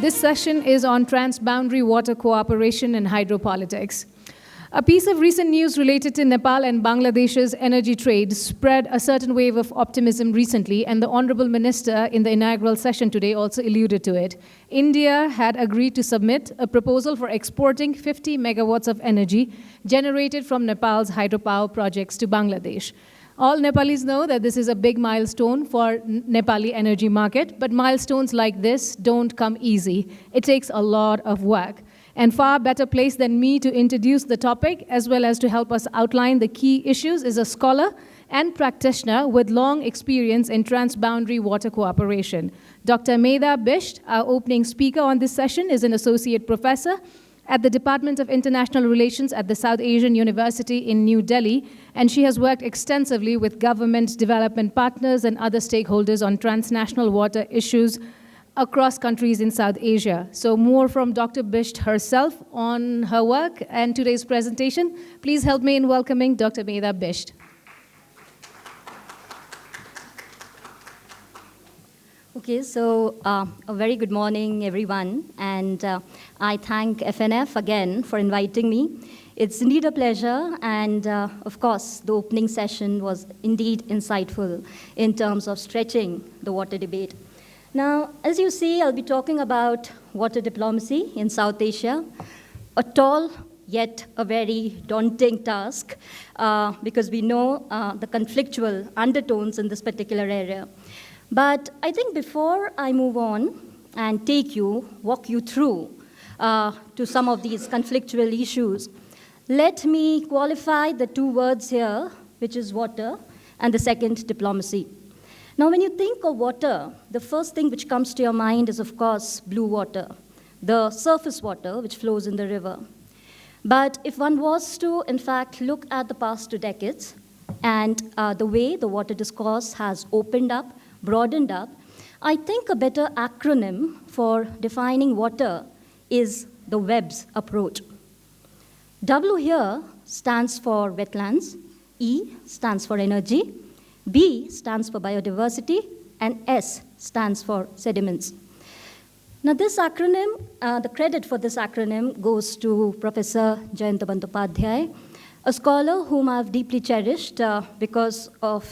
This session is on transboundary water cooperation and hydropolitics. A piece of recent news related to Nepal and Bangladesh's energy trade spread a certain wave of optimism recently, and the Honorable Minister in the inaugural session today also alluded to it. India had agreed to submit a proposal for exporting 50 megawatts of energy generated from Nepal's hydropower projects to Bangladesh. All Nepalis know that this is a big milestone for Nepali energy market, but milestones like this don't come easy. It takes a lot of work. And far better placed than me to introduce the topic, as well as to help us outline the key issues, is a scholar and practitioner with long experience in transboundary water cooperation. Dr. Medha Bisht, our opening speaker on this session, is an associate professor at the Department of International Relations at the South Asian University in New Delhi, and she has worked extensively with government, development partners, and other stakeholders on transnational water issues across countries in South Asia. So more from Dr. Bisht herself on her work and today's presentation. Please help me in welcoming Dr. Medha Bisht. Okay, so a very good morning, everyone, and I thank FNF again for inviting me. It's indeed a pleasure, and of course, the opening session was indeed insightful in terms of stretching the water debate. Now, as you see, I'll be talking about water diplomacy in South Asia, a tall yet a very daunting task because we know the conflictual undertones in this particular area. But I think before I move on and walk you through to some of these conflictual issues, let me qualify the two words here, which is water, and the second, diplomacy. Now, when you think of water, the first thing which comes to your mind is, of course, blue water, the surface water which flows in the river. But if one was to, in fact, look at the past 2 decades and the way the water discourse has opened up, broadened up, I think a better acronym for defining water is the WEBS approach. W here stands for wetlands, E stands for energy, B stands for biodiversity, and S stands for sediments. Now this acronym, the credit for this acronym goes to Professor Jayanta Bandyopadhyay, a scholar whom I've deeply cherished because of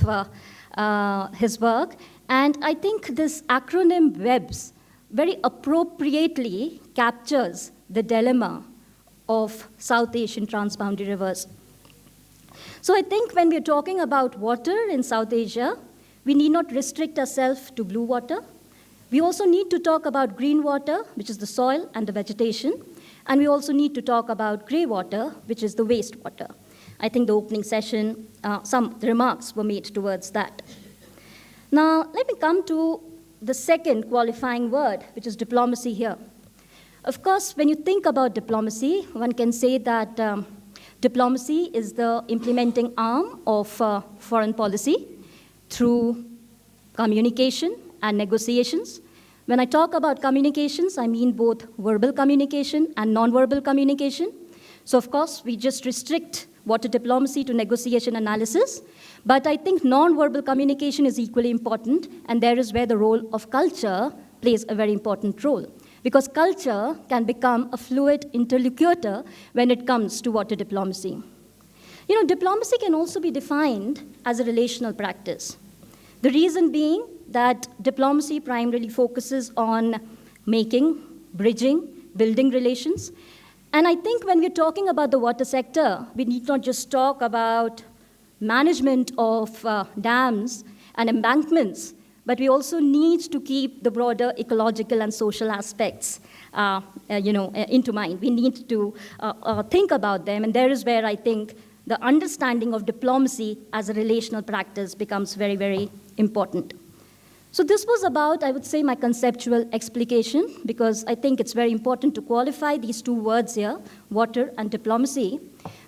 his work. And I think this acronym WEBS very appropriately captures the dilemma of South Asian transboundary rivers. So I think when we're talking about water in South Asia, we need not restrict ourselves to blue water. We also need to talk about green water, which is the soil and the vegetation. And we also need to talk about gray water, which is the wastewater. I think the opening session, some remarks were made towards that. Now, let me come to the second qualifying word, which is diplomacy here. Of course, when you think about diplomacy, one can say that diplomacy is the implementing arm of foreign policy through communication and negotiations. When I talk about communications, I mean both verbal communication and non-verbal communication. So, of course, we just restrict water diplomacy to negotiation analysis, but I think non-verbal communication is equally important, and there is where the role of culture plays a very important role. Because culture can become a fluid interlocutor when it comes to water diplomacy. You know, diplomacy can also be defined as a relational practice. The reason being that diplomacy primarily focuses on making, bridging, building relations. And I think when we're talking about the water sector, we need not just talk about management of dams and embankments, but we also need to keep the broader ecological and social aspects into mind. We need to think about them, and there is where I think the understanding of diplomacy as a relational practice becomes very, very important. So this was about, I would say, my conceptual explication, because I think it's very important to qualify these two words here, water and diplomacy.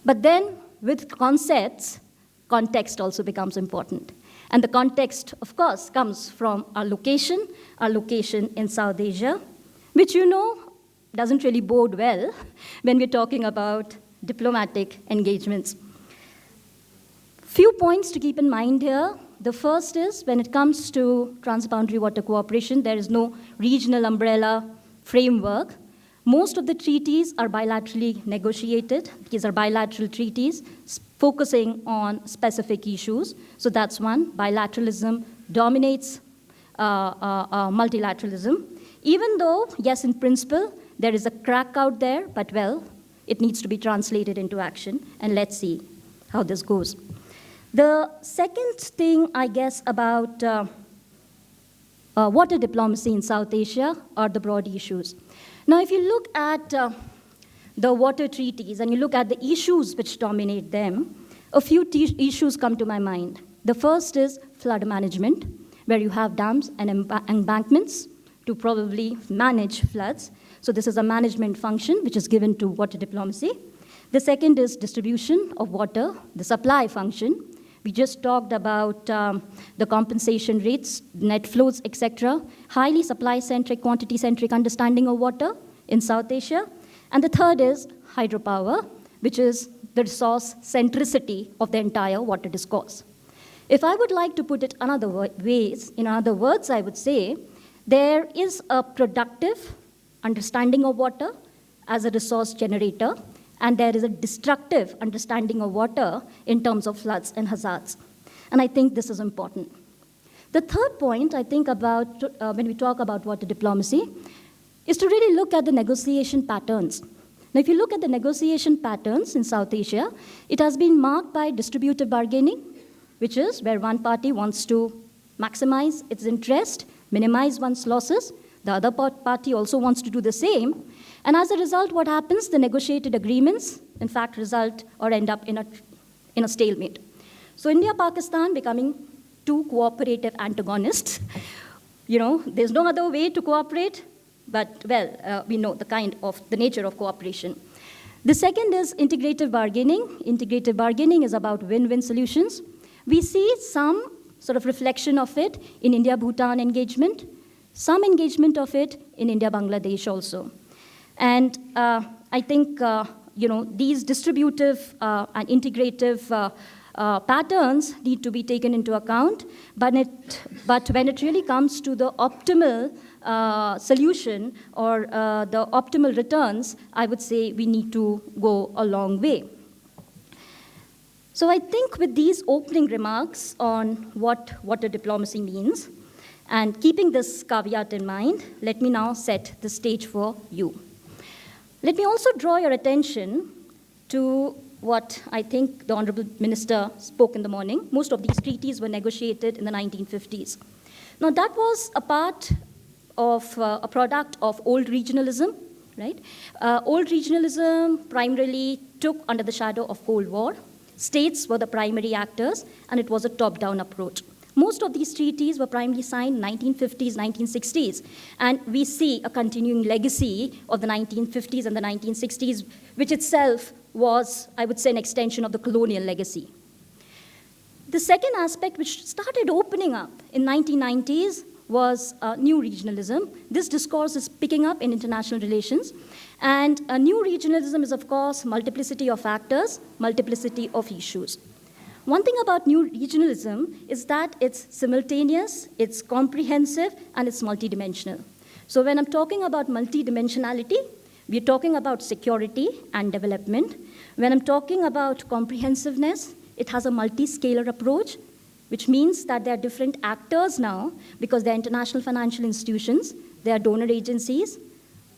But then with concepts, context also becomes important. And the context, of course, comes from our location in South Asia, which you know doesn't really bode well when we're talking about diplomatic engagements. Few points to keep in mind here. The first is, when it comes to transboundary water cooperation, there is no regional umbrella framework. Most of the treaties are bilaterally negotiated. These are bilateral treaties focusing on specific issues. So that's one. Bilateralism dominates multilateralism. Even though, yes, in principle, there is a crack out there, but well, it needs to be translated into action, and let's see how this goes. The second thing, I guess, about water diplomacy in South Asia are the broad issues. Now, if you look at the water treaties and you look at the issues which dominate them, a few issues come to my mind. The first is flood management, where you have dams and embankments to probably manage floods. So this is a management function which is given to water diplomacy. The second is distribution of water, the supply function. We just talked about the compensation rates, net flows, etc. Highly supply-centric, quantity-centric understanding of water in South Asia. And the third is hydropower, which is the resource centricity of the entire water discourse. If I would like to put it another ways, in other words, I would say there is a productive understanding of water as a resource generator, and there is a destructive understanding of water in terms of floods and hazards. And I think this is important. The third point I think about when we talk about water diplomacy is to really look at the negotiation patterns. Now, if you look at the negotiation patterns in South Asia, it has been marked by distributive bargaining, which is where one party wants to maximize its interest, minimize one's losses. The other party also wants to do the same. And as a result, what happens? The negotiated agreements, in fact, result or end up in a stalemate. So India-Pakistan becoming two cooperative antagonists. You know, there's no other way to cooperate, but, well, we know the nature of cooperation. The second is integrative bargaining. Integrative bargaining is about win-win solutions. We see some sort of reflection of it in India-Bhutan engagement, some engagement of it in India-Bangladesh also. And I think, these distributive and integrative patterns need to be taken into account, but when it really comes to the optimal solution or the optimal returns, I would say we need to go a long way. So I think with these opening remarks on what water diplomacy means, and keeping this caveat in mind, let me now set the stage for you. Let me also draw your attention to what I think the Honorable Minister spoke in the morning. Most of these treaties were negotiated in the 1950s. Now, that was a part of a product of old regionalism, right? Old regionalism primarily took under the shadow of Cold War. States were the primary actors, and it was a top-down approach. Most of these treaties were primarily signed in 1950s, 1960s, and we see a continuing legacy of the 1950s and the 1960s, which itself was, I would say, an extension of the colonial legacy. The second aspect, which started opening up in 1990s, was new regionalism. This discourse is picking up in international relations, and new regionalism is, of course, multiplicity of actors, multiplicity of issues. One thing about new regionalism is that it's simultaneous, it's comprehensive, and it's multidimensional. So when I'm talking about multidimensionality, we're talking about security and development. When I'm talking about comprehensiveness, it has a multi-scalar approach, which means that there are different actors now because they're international financial institutions, there are donor agencies,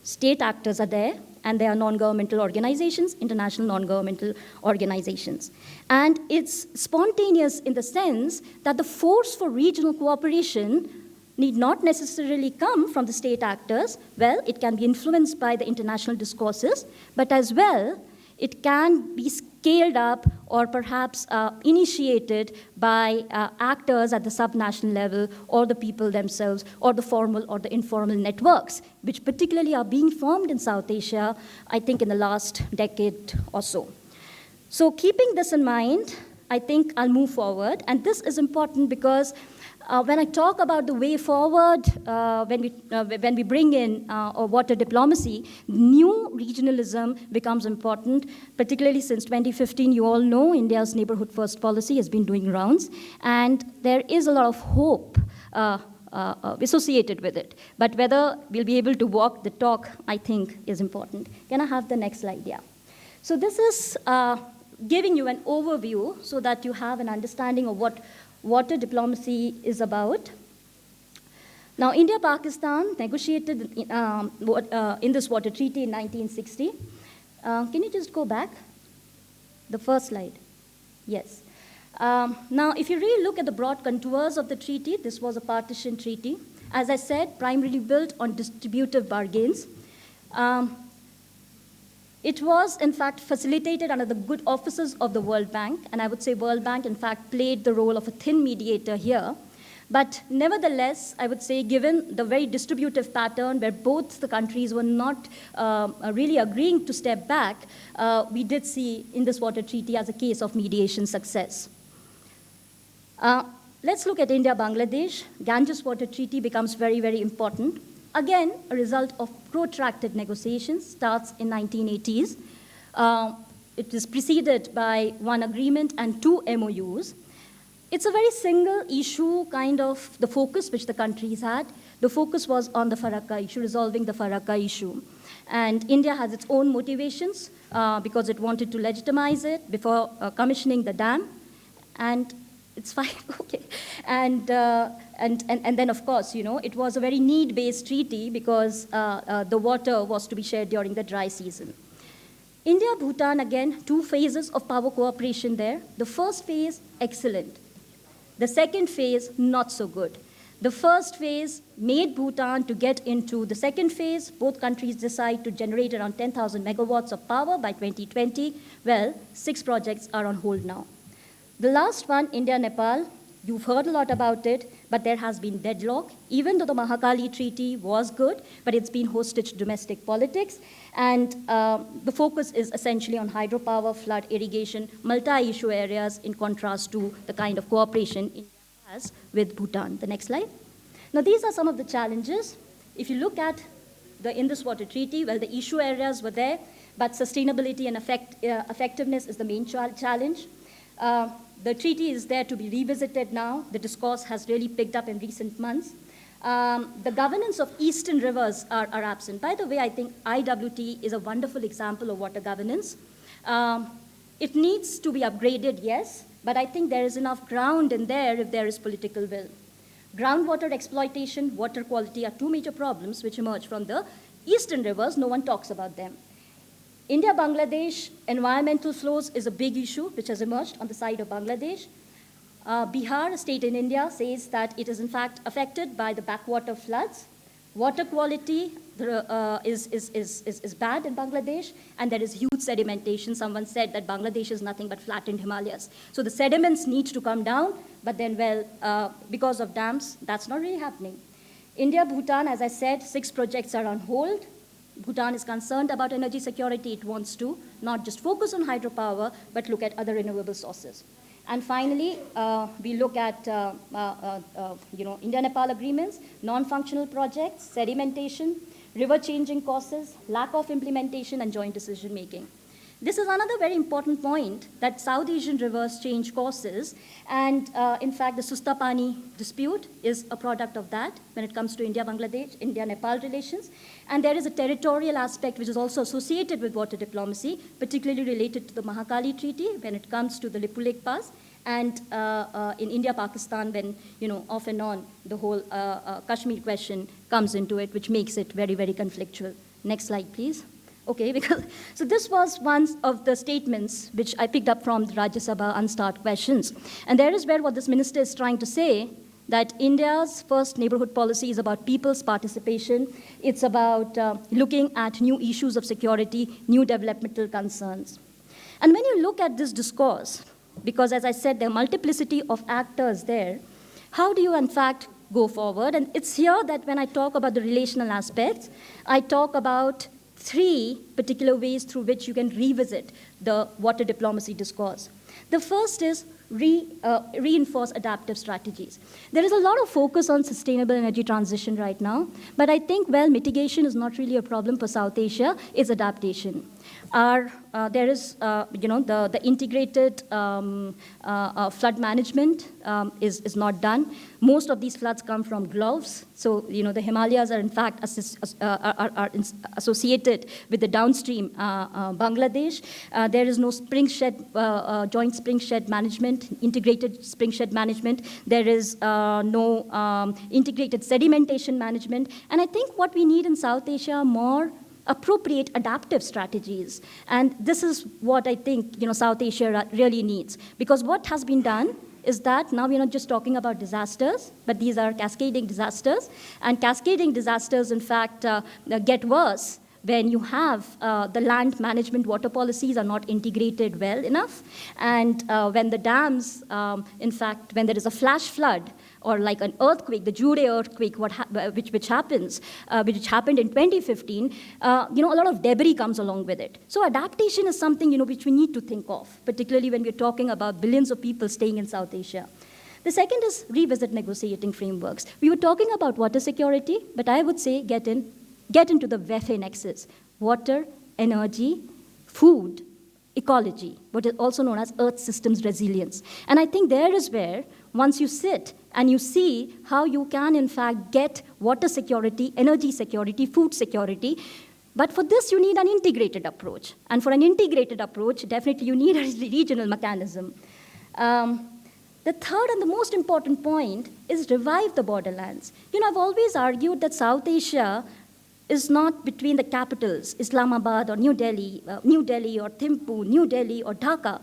state actors are there, and there are non-governmental organizations, international non-governmental organizations. And it's spontaneous in the sense that the force for regional cooperation need not necessarily come from the state actors. Well, it can be influenced by the international discourses, but as well, it can be scaled up or perhaps initiated by actors at the subnational level or the people themselves or the formal or the informal networks, which particularly are being formed in South Asia, I think in the last decade or so. So keeping this in mind, I think I'll move forward. And this is important because when I talk about the way forward, when we bring in water diplomacy, new regionalism becomes important, particularly since 2015. You all know India's neighborhood first policy has been doing rounds, and there is a lot of hope associated with it. But whether we'll be able to walk the talk, I think, is important. Can I have the next slide? Yeah. So this is giving you an overview so that you have an understanding of what water diplomacy is about. Now, India-Pakistan negotiated in this water treaty in 1960. Can you just go back? The first slide. Yes. Now, if you really look at the broad contours of the treaty, this was a partition treaty. As I said, primarily built on distributive bargains. It was, in fact, facilitated under the good offices of the World Bank, and I would say World Bank, in fact, played the role of a thin mediator here. But nevertheless, I would say, given the very distributive pattern where both the countries were not really agreeing to step back, we did see in this water treaty as a case of mediation success. Let's look at India-Bangladesh. Ganges Water Treaty becomes very, very important. Again, a result of protracted negotiations, starts in 1980s. It is preceded by one agreement and 2 MOUs. It's a very single issue kind of the focus which the countries had. The focus was on the Farakka issue, resolving the Farakka issue. And India has its own motivations because it wanted to legitimize it before commissioning the dam. And it's fine, okay. And then, of course, it was a very need-based treaty because the water was to be shared during the dry season. India-Bhutan, again, 2 phases of power cooperation there. The first phase, excellent. The second phase, not so good. The first phase made Bhutan to get into the second phase. Both countries decide to generate around 10,000 megawatts of power by 2020. Well, 6 projects are on hold now. The last one, India-Nepal, you've heard a lot about it, but there has been deadlock. Even though the Mahakali Treaty was good, but it's been hostage to domestic politics. And the focus is essentially on hydropower, flood, irrigation, multi-issue areas in contrast to the kind of cooperation India has with Bhutan. The next slide. Now, these are some of the challenges. If you look at the Indus Water Treaty, well, the issue areas were there, but sustainability and effectiveness is the main challenge. The treaty is there to be revisited now. The discourse has really picked up in recent months. The governance of eastern rivers are absent. By the way, I think IWT is a wonderful example of water governance. It needs to be upgraded, yes, but I think there is enough ground in there if there is political will. Groundwater exploitation, water quality are 2 major problems which emerge from the eastern rivers. No one talks about them. India-Bangladesh, environmental flows is a big issue which has emerged on the side of Bangladesh. Bihar, a state in India, says that it is in fact affected by the backwater floods. Water quality is bad in Bangladesh, and there is huge sedimentation. Someone said that Bangladesh is nothing but flattened Himalayas. So the sediments need to come down, but then, well, because of dams, that's not really happening. India-Bhutan, as I said, 6 projects are on hold. Bhutan is concerned about energy security. It wants to not just focus on hydropower, but look at other renewable sources. And finally, we look at India-Nepal agreements, non-functional projects, sedimentation, river changing causes, lack of implementation, and joint decision-making. This is another very important point, that South Asian rivers change courses, and in fact, the Sustapani dispute is a product of that when it comes to India-Bangladesh, India-Nepal relations. And there is a territorial aspect which is also associated with water diplomacy, particularly related to the Mahakali Treaty when it comes to the Lipulekh Pass, and in India-Pakistan when, off and on, the whole Kashmir question comes into it, which makes it very, very conflictual. Next slide, please. Okay, so this was one of the statements which I picked up from the Rajya Sabha Unstart questions. And there is where what this minister is trying to say, that India's first neighborhood policy is about people's participation. It's about looking at new issues of security, new developmental concerns. And when you look at this discourse, because as I said, there are multiplicity of actors there, how do you in fact go forward? And it's here that when I talk about the relational aspects, I talk about 3 particular ways through which you can revisit the water diplomacy discourse. The first is reinforce adaptive strategies. There is a lot of focus on sustainable energy transition right now, but I think, well, mitigation is not really a problem for South Asia, it's adaptation. There is, the integrated flood management is not done. Most of these floods come from gulfs. So, the Himalayas are in fact associated with the downstream Bangladesh. There is no joint spring shed management, integrated spring shed management. There is no integrated sedimentation management. And I think what we need in South Asia are more appropriate adaptive strategies. And this is what I think South Asia really needs. Because what has been done is that now we're not just talking about disasters, but these are cascading disasters. And cascading disasters, in fact, get worse when you have the land management water policies are not integrated well enough. And when the dams, in fact, when there is a flash flood, or like an earthquake, the Jude earthquake, which happened in 2015, a lot of debris comes along with it. So adaptation is something which we need to think of, particularly when we're talking about billions of people staying in South Asia. The second is revisit negotiating frameworks. We were talking about water security, but I would say get into the WEFE nexus: water, energy, food, ecology, what is also known as Earth systems resilience. And I think there is where, once you sit and you see how you can, in fact, get water security, energy security, food security, but for this, you need an integrated approach. And for an integrated approach, definitely you need a regional mechanism. The third and the most important point is revive the borderlands. I've always argued that South Asia is not between the capitals, Islamabad or New Delhi or Thimphu, New Delhi or Dhaka.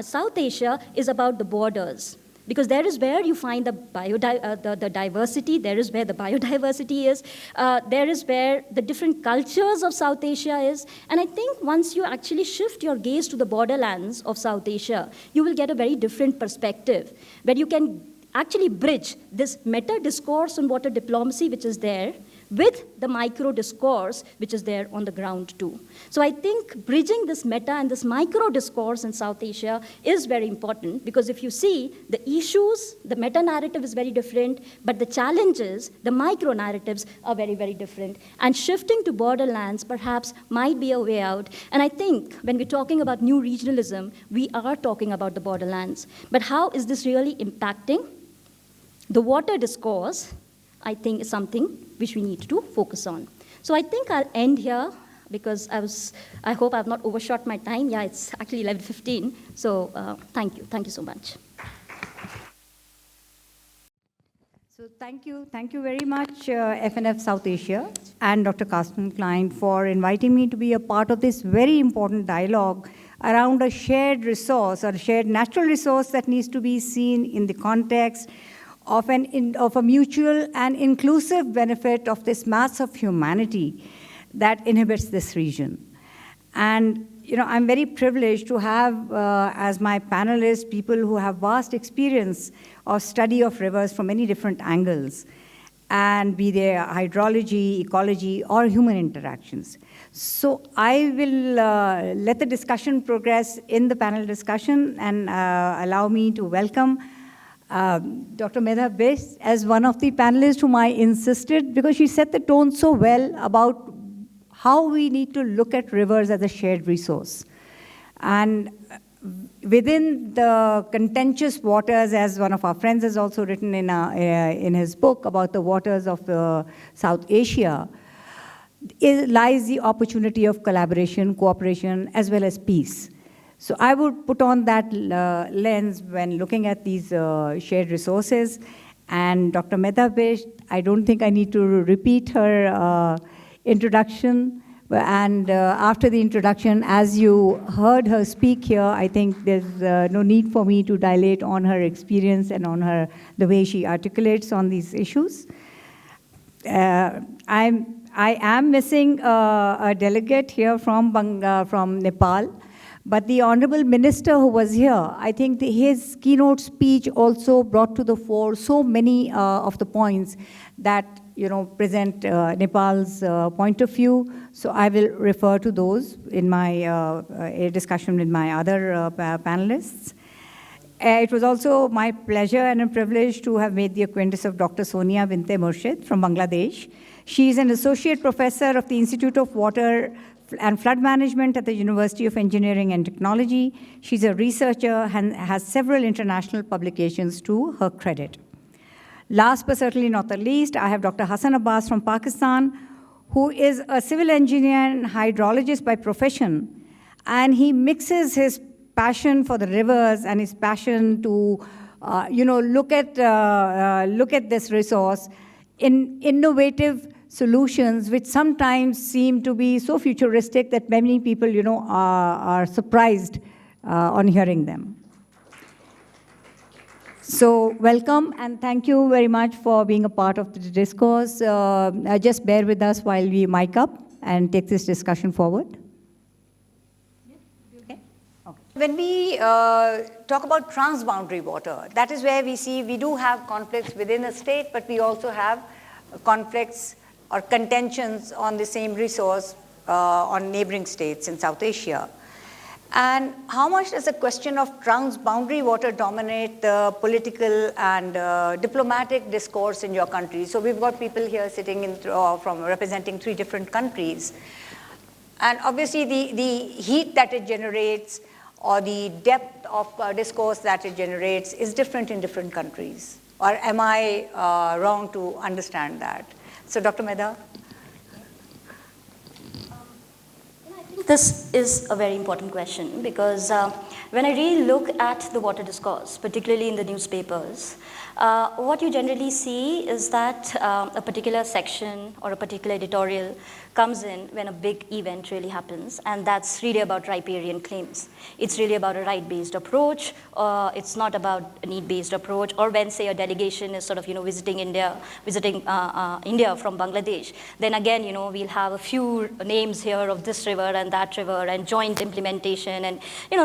South Asia is about the borders, because there is where you find the diversity, there is where the biodiversity is, there is where the different cultures of South Asia is. And I think once you actually shift your gaze to the borderlands of South Asia, you will get a very different perspective, where you can actually bridge this meta-discourse on water diplomacy, which is there, with the micro-discourse, which is there on the ground too. So I think bridging this meta and this micro-discourse in South Asia is very important, because if you see the issues, the meta-narrative is very different, but the challenges, the micro-narratives are very, very different. And shifting to borderlands perhaps might be a way out. And I think when we're talking about new regionalism, we are talking about the borderlands. But how is this really impacting? The water discourse, I think, is something which we need to focus on. So I think I'll end here, because I hope I've not overshot my time. Yeah, it's actually 11:15. So thank you so much. So thank you very much, FNF South Asia and Dr. Carsten Klein, for inviting me to be a part of this very important dialogue around a shared resource, or a shared natural resource that needs to be seen in the context of a mutual and inclusive benefit of this mass of humanity that inhabits this region. And I'm very privileged to have as my panelists people who have vast experience of study of rivers from many different angles, and be they hydrology, ecology, or human interactions. So I will let the discussion progress in the panel discussion, and allow me to welcome Dr. Medha Bisht as one of the panelists whom I insisted, because she set the tone so well about how we need to look at rivers as a shared resource. And within the contentious waters, as one of our friends has also written in his book about the waters of South Asia, lies the opportunity of collaboration, cooperation, as well as peace. So I would put on that lens when looking at these shared resources. And Dr. Medha Bisht, I don't think I need to repeat her introduction. And after the introduction, as you heard her speak here, I think there's no need for me to dilate on her experience and on the way she articulates on these issues. I am missing a delegate here from Nepal. But the Honorable Minister who was here, I think his keynote speech also brought to the fore so many of the points that present Nepal's point of view. So I will refer to those in my discussion with my other panelists. It was also my pleasure and a privilege to have made the acquaintance of Dr. Sonia Binte Murshid from Bangladesh. She is an associate professor of the Institute of Water and Flood Management at the University of Engineering and Technology. She's a researcher and has several international publications to her credit. Last but certainly not the least, I have Dr. Hassan Abbas from Pakistan, who is a civil engineer and hydrologist by profession. And he mixes his passion for the rivers and his passion to look at this resource in innovative solutions, which sometimes seem to be so futuristic that many people are surprised on hearing them. So welcome, and thank you very much for being a part of the discourse. Just bear with us while we mic up and take this discussion forward. When we talk about transboundary water, that is where we do have conflicts within a state, but we also have conflicts or contentions on the same resource on neighboring states in South Asia. And how much does the question of transboundary water dominate the political and diplomatic discourse in your country? So we've got people here sitting from representing 3 different countries. And obviously the heat that it generates or the depth of discourse that it generates is different in different countries. Or am I wrong to understand that? So Dr. Medha? I think this is a very important question because when I really look at the water discourse, particularly in the newspapers, what you generally see is that a particular section or a particular editorial comes in when a big event really happens, and that's really about riparian claims. It's really about a right-based approach, it's not about a need-based approach, or when, say, a delegation is sort of, visiting India from Bangladesh, then again, we'll have a few names here of this river and that river and joint implementation, and,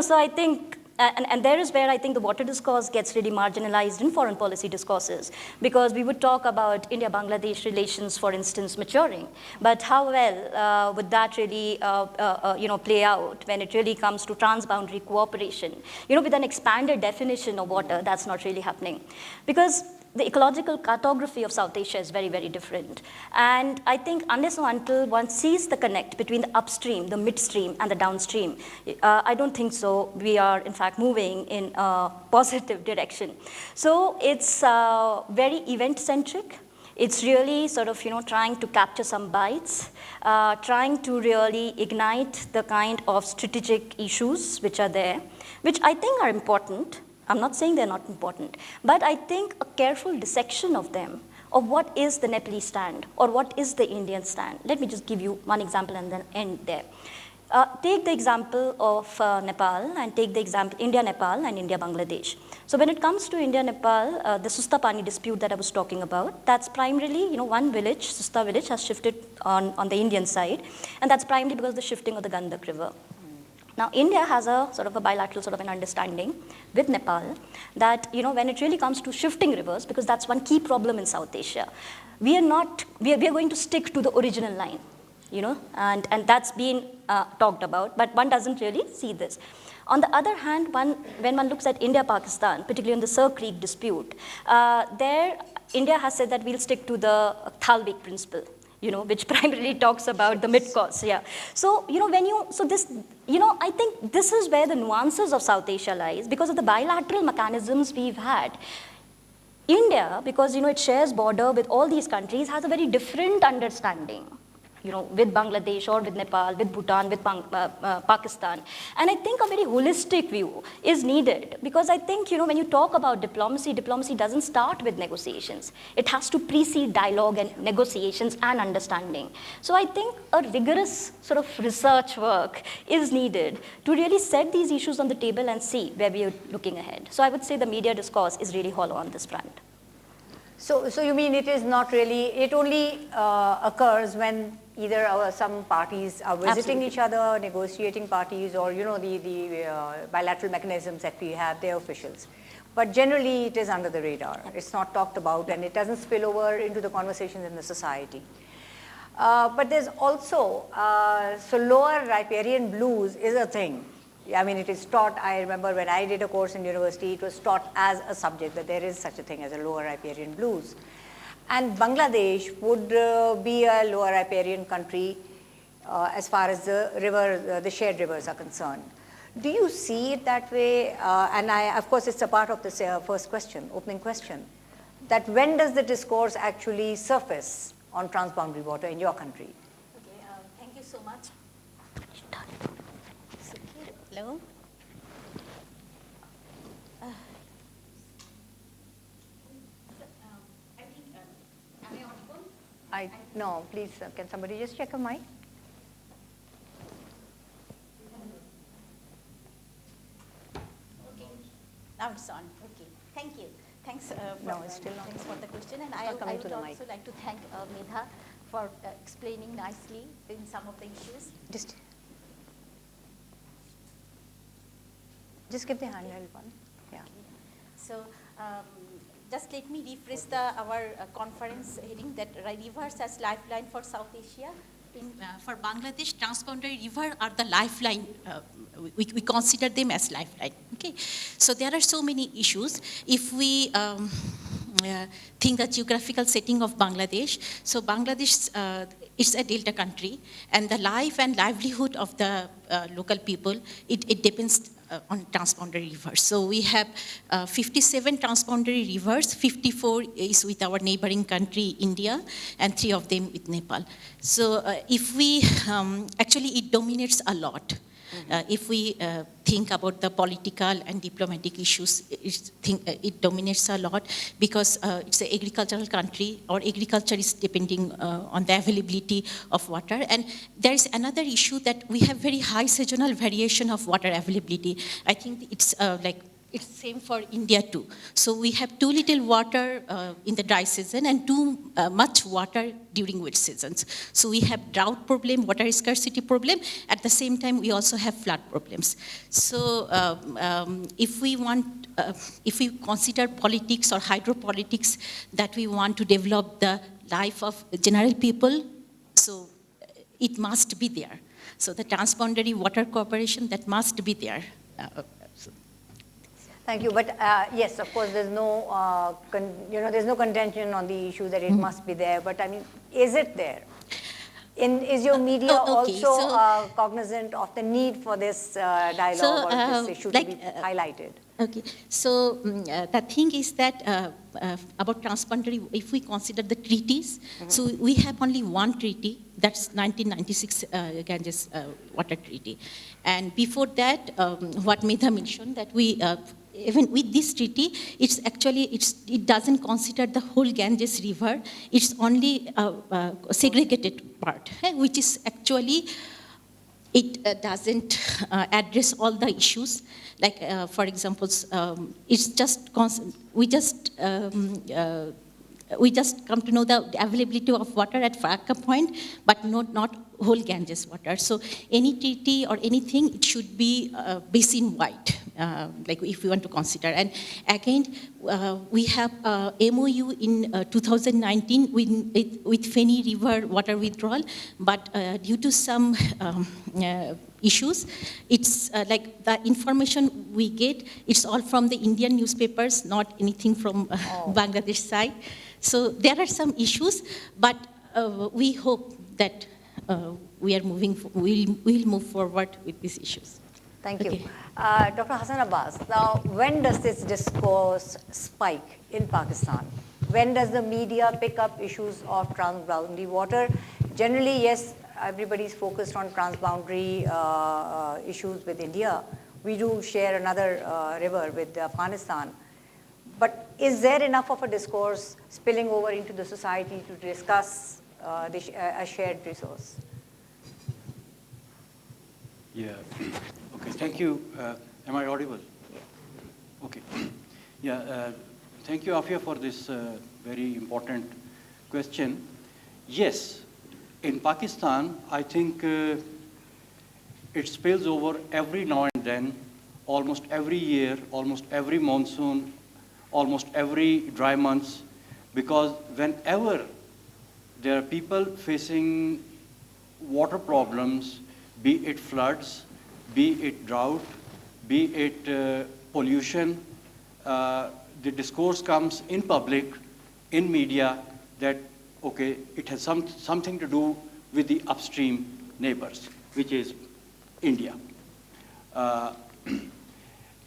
so I think and there is where I think the water discourse gets really marginalized in foreign policy discourses, because we would talk about India-Bangladesh relations, for instance, maturing. But how well would that really play out when it really comes to transboundary cooperation? With an expanded definition of water, that's not really happening. Because the ecological cartography of South Asia is very, very different. And I think unless or until one sees the connect between the upstream, the midstream, and the downstream, I don't think so. We are, in fact, moving in a positive direction. So it's very event-centric. It's really sort of, trying to capture some bites, trying to really ignite the kind of strategic issues which are there, which I think are important. I'm not saying they're not important, but I think a careful dissection of them, of what is the Nepalese stand, or what is the Indian stand. Let me just give you one example and then end there. Take the example of Nepal, and take the example India-Nepal and India-Bangladesh. So when it comes to India-Nepal, the Susta Pani dispute that I was talking about, that's primarily, one village, Susta village, has shifted on the Indian side, and that's primarily because of the shifting of the Gandak River. Now, India has a sort of a bilateral sort of an understanding with Nepal that, when it really comes to shifting rivers, because that's one key problem in South Asia, we are going to stick to the original line, and that's been talked about, but one doesn't really see this. On the other hand, when one looks at India-Pakistan, particularly in the Sir Creek dispute, there India has said that we'll stick to the Thalvik principle, which primarily talks about the mid-course, yeah. So, I think this is where the nuances of South Asia lies, because of the bilateral mechanisms we've had. India, because, it shares border with all these countries, has a very different understanding, with Bangladesh or with Nepal, with Bhutan, with Pakistan. And I think a very holistic view is needed, because I think, when you talk about diplomacy, diplomacy doesn't start with negotiations. It has to precede dialogue and negotiations and understanding. So I think a rigorous sort of research work is needed to really set these issues on the table and see where we are looking ahead. So I would say the media discourse is really hollow on this front. So you mean it is not really, it only occurs when either some parties are visiting Absolutely. each other, negotiating parties, or the bilateral mechanisms that we have, their officials. But generally it is under the radar. It's not talked about, and it doesn't spill over into the conversations in the society. But there's also, so lower riparian blues is a thing. I mean, it is taught, I remember when I did a course in university, it was taught as a subject that there is such a thing as a lower riparian blues. And Bangladesh would be a lower riparian country as far as the river, the shared rivers are concerned. Do you see it that way? And of course, it's a part of this first question, opening question, that when does the discourse actually surface on transboundary water in your country? Okay, thank you so much. Hello. No, please, can somebody just check a mic? Okay, now it's on. Okay, thank you. Thanks, It's still not. thanks for the question. And I not coming to would the also mic. like to thank Medha for explaining nicely in some of the issues. Just give the handheld one. Yeah. So just let me rephrase our conference heading that rivers as lifeline for South Asia. For Bangladesh, transboundary rivers are the lifeline. We consider them as lifeline. Okay, so there are so many issues. If we think the geographical setting of Bangladesh, so Bangladesh is a delta country, and the life and livelihood of the local people, it depends on transboundary rivers. So we have 57 transboundary rivers, 54 is with our neighboring country, India, and 3 of them with Nepal. So if we, actually it dominates a lot. If we think about the political and diplomatic issues, it dominates a lot because it's an agricultural country, or agriculture is depending on the availability of water. And there is another issue that we have very high seasonal variation of water availability. I think it's it's same for India too. So we have too little water in the dry season and too much water during wet seasons. So we have drought problem, water scarcity problem. At the same time, we also have flood problems. So if we consider politics or hydropolitics that we want to develop the life of general people, so it must be there. So the transboundary water cooperation, that must be there. Thank you. But yes, of course, there's no, there's no contention on the issue that it must be there. But I mean, is it there? Is your media also cognizant of the need for this dialogue or this issue to be highlighted? Okay. So the thing is that about transboundary, if we consider the treaties, so we have only one treaty. That's 1996 Ganges Water Treaty. And before that, what Medha mentioned, that we even with this treaty, it's actually, it doesn't consider the whole Ganges River. It's only a segregated part, which is actually, it doesn't address all the issues. Like, for example, it's just, we just come to know the availability of water at Faraka Point, but not whole Ganges water. So any treaty or anything, it should be basin-wide, like if we want to consider. And again, we have a MOU in 2019 with Feni River water withdrawal, but due to some issues, it's like the information we get, it's all from the Indian newspapers, not anything from Bangladesh side. So there are some issues, but we hope that we'll move forward with these issues. Thank you. Dr. Hassan Abbas, now when does this discourse spike in Pakistan? When does the media pick up issues of transboundary water? Generally, yes, everybody's focused on transboundary issues with India. We do share another river with Afghanistan. But is there enough of a discourse spilling over into the society to discuss a shared resource? Yeah. Okay. Thank you. Am I audible? Yeah. Okay. Yeah. Thank you, Afia, for this very important question. Yes, in Pakistan, I think it spills over every now and then, almost every year, almost every monsoon, almost every dry months, because whenever there are people facing water problems, be it floods, be it drought, be it pollution. The discourse comes in public, in media, that, okay, it has something to do with the upstream neighbors, which is India.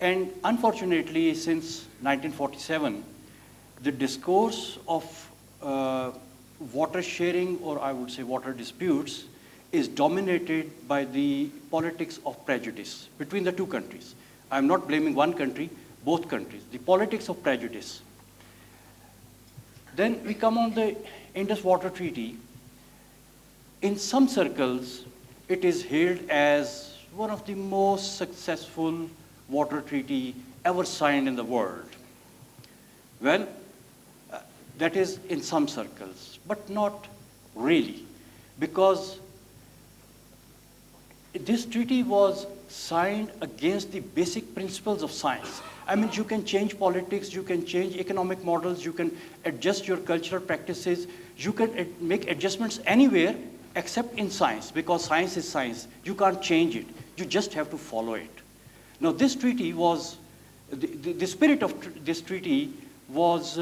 And unfortunately, since 1947, the discourse of water sharing, or I would say water disputes, is dominated by the politics of prejudice between the two countries. I'm not blaming one country, both countries, the politics of prejudice. Then we come on the Indus Water Treaty. In some circles, it is hailed as one of the most successful water treaty ever signed in the world. Well, that is in some circles, but not really, because this treaty was signed against the basic principles of science. I mean, you can change politics, you can change economic models, you can adjust your cultural practices, you can make adjustments anywhere except in science, because science is science. You can't change it. You just have to follow it. Now, this treaty was, the spirit of this treaty was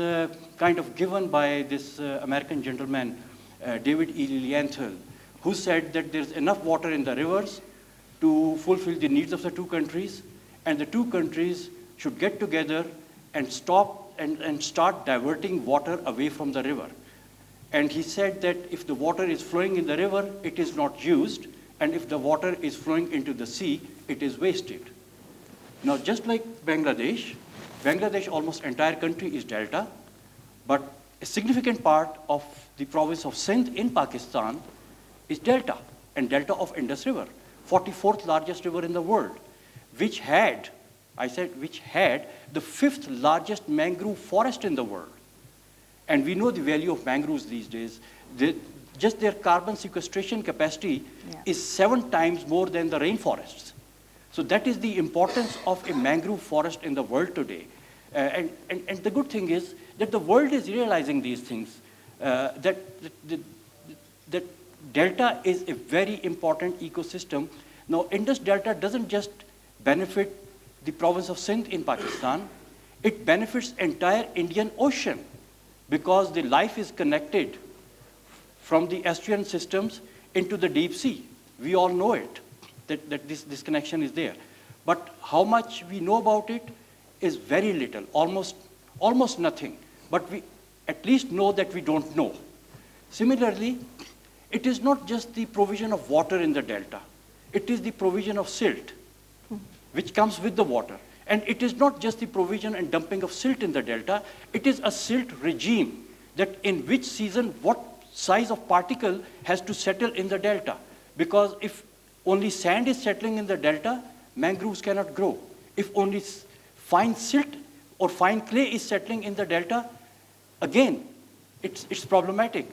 kind of given by this American gentleman, David E. Lilienthal, who said that there's enough water in the rivers to fulfill the needs of the two countries, and the two countries should get together and stop and start diverting water away from the river. And he said that if the water is flowing in the river, it is not used, and if the water is flowing into the sea, it is wasted. Now, just like Bangladesh, almost entire country is delta, but a significant part of the province of Sindh in Pakistan is delta, and delta of Indus River, 44th largest river in the world, which had, which had the 5th largest mangrove forest in the world. And we know the value of mangroves these days. Just their carbon sequestration capacity is 7 times more than the rainforests. So that is the importance of a mangrove forest in the world today. And the good thing is that the world is realizing these things, that delta is a very important ecosystem. Now, Indus Delta doesn't just benefit the province of Sindh in Pakistan, it benefits entire Indian Ocean, because the life is connected from the estuarine systems into the deep sea. We all know it, that this connection is there. But how much we know about it is very little, almost nothing. But we at least know that we don't know. Similarly, it is not just the provision of water in the delta. It is the provision of silt, which comes with the water. And it is not just the provision and dumping of silt in the delta, it is a silt regime, that in which season, what size of particle has to settle in the delta. Because if only sand is settling in the delta, mangroves cannot grow. If only fine silt or fine clay is settling in the delta, again, it's problematic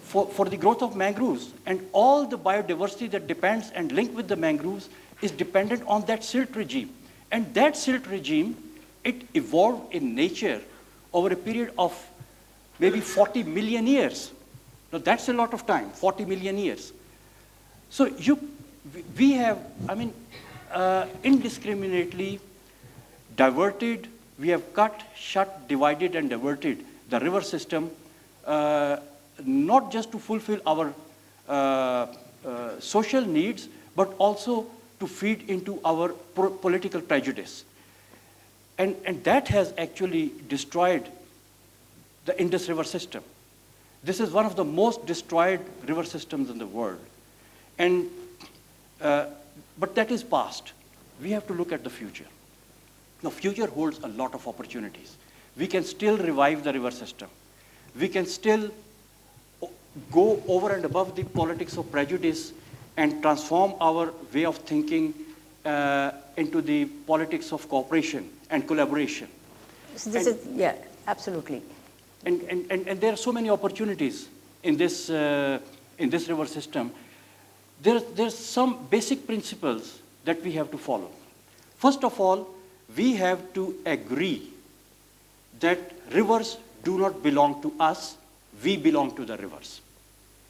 for the growth of mangroves. And all the biodiversity that depends and linked with the mangroves is dependent on that silt regime. And that silt regime, it evolved in nature over a period of maybe 40 million years. Now that's a lot of time, 40 million years. So we have, indiscriminately diverted, we have cut, shut, divided, and diverted the river system, not just to fulfill our social needs, but also to feed into our political prejudice. And that has actually destroyed the Indus River system. This is one of the most destroyed river systems in the world. And, but that is past. We have to look at the future. The future holds a lot of opportunities. We can still revive the river system. We can still go over and above the politics of prejudice and transform our way of thinking into the politics of cooperation and collaboration. So this is, yeah, absolutely. And there are so many opportunities in this river system. There's some basic principles that we have to follow. First of all, we have to agree that rivers do not belong to us, we belong to the rivers.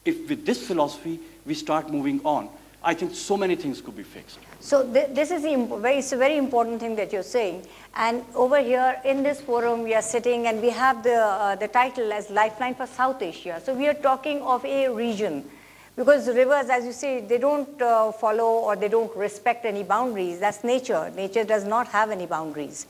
If with this philosophy we start moving on, I think so many things could be fixed. So this is it's a very important thing that you're saying. And over here in this forum, we are sitting and we have the title as Lifeline for South Asia. So we are talking of a region. Because rivers, as you say, they don't follow or they don't respect any boundaries. That's nature. Nature does not have any boundaries.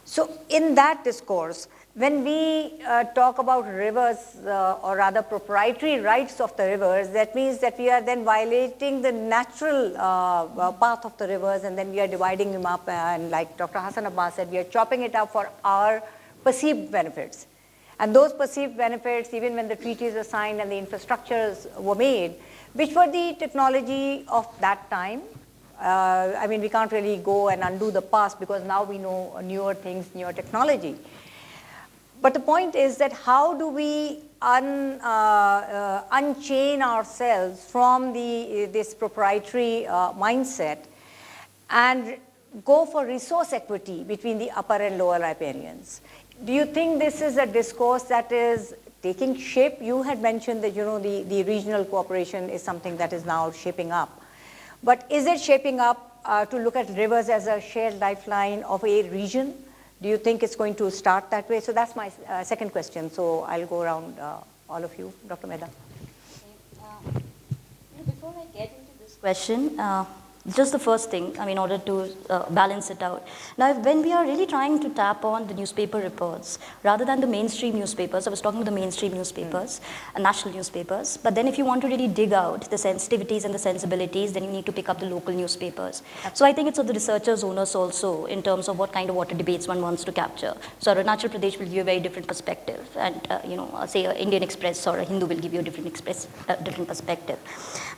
So in that discourse, when we talk about rivers, or rather proprietary rights of the rivers, that means that we are then violating the natural path of the rivers, and then we are dividing them up, and like Dr. Hassan Abbas said, we are chopping it up for our perceived benefits. And those perceived benefits, even when the treaties were signed and the infrastructures were made, which were the technology of that time. I mean, we can't really go and undo the past because now we know newer things, newer technology. But the point is that how do we unchain ourselves from this proprietary mindset and go for resource equity between the upper and lower riparians? Do you think this is a discourse that is taking shape? You had mentioned that the regional cooperation is something that is now shaping up. But is it shaping up to look at rivers as a shared lifeline of a region? Do you think it's going to start that way? So that's my second question. So I'll go around all of you. Dr. Medha. Before I get into this question, just the first thing, in order to balance it out. Now, when we are really trying to tap on the newspaper reports, rather than the mainstream newspapers, I was talking about the mainstream newspapers, national newspapers, but then if you want to really dig out the sensitivities and the sensibilities, then you need to pick up the local newspapers. So I think it's of the researchers, owners also, in terms of what kind of water debates one wants to capture. So Arunachal Pradesh will give you a very different perspective, and say an Indian Express or a Hindu will give you a different perspective.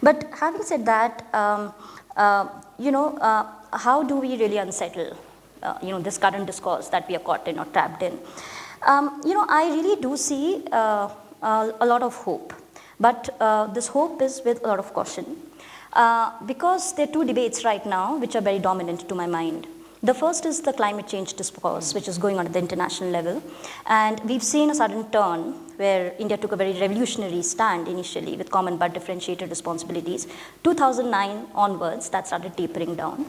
But having said that, how do we really unsettle, this current discourse that we are caught in or trapped in? I really do see a lot of hope, but this hope is with a lot of caution, because there are two debates right now which are very dominant to my mind. The first is the climate change discourse, which is going on at the international level. And we've seen a sudden turn where India took a very revolutionary stand initially with common but differentiated responsibilities. 2009 onwards, that started tapering down.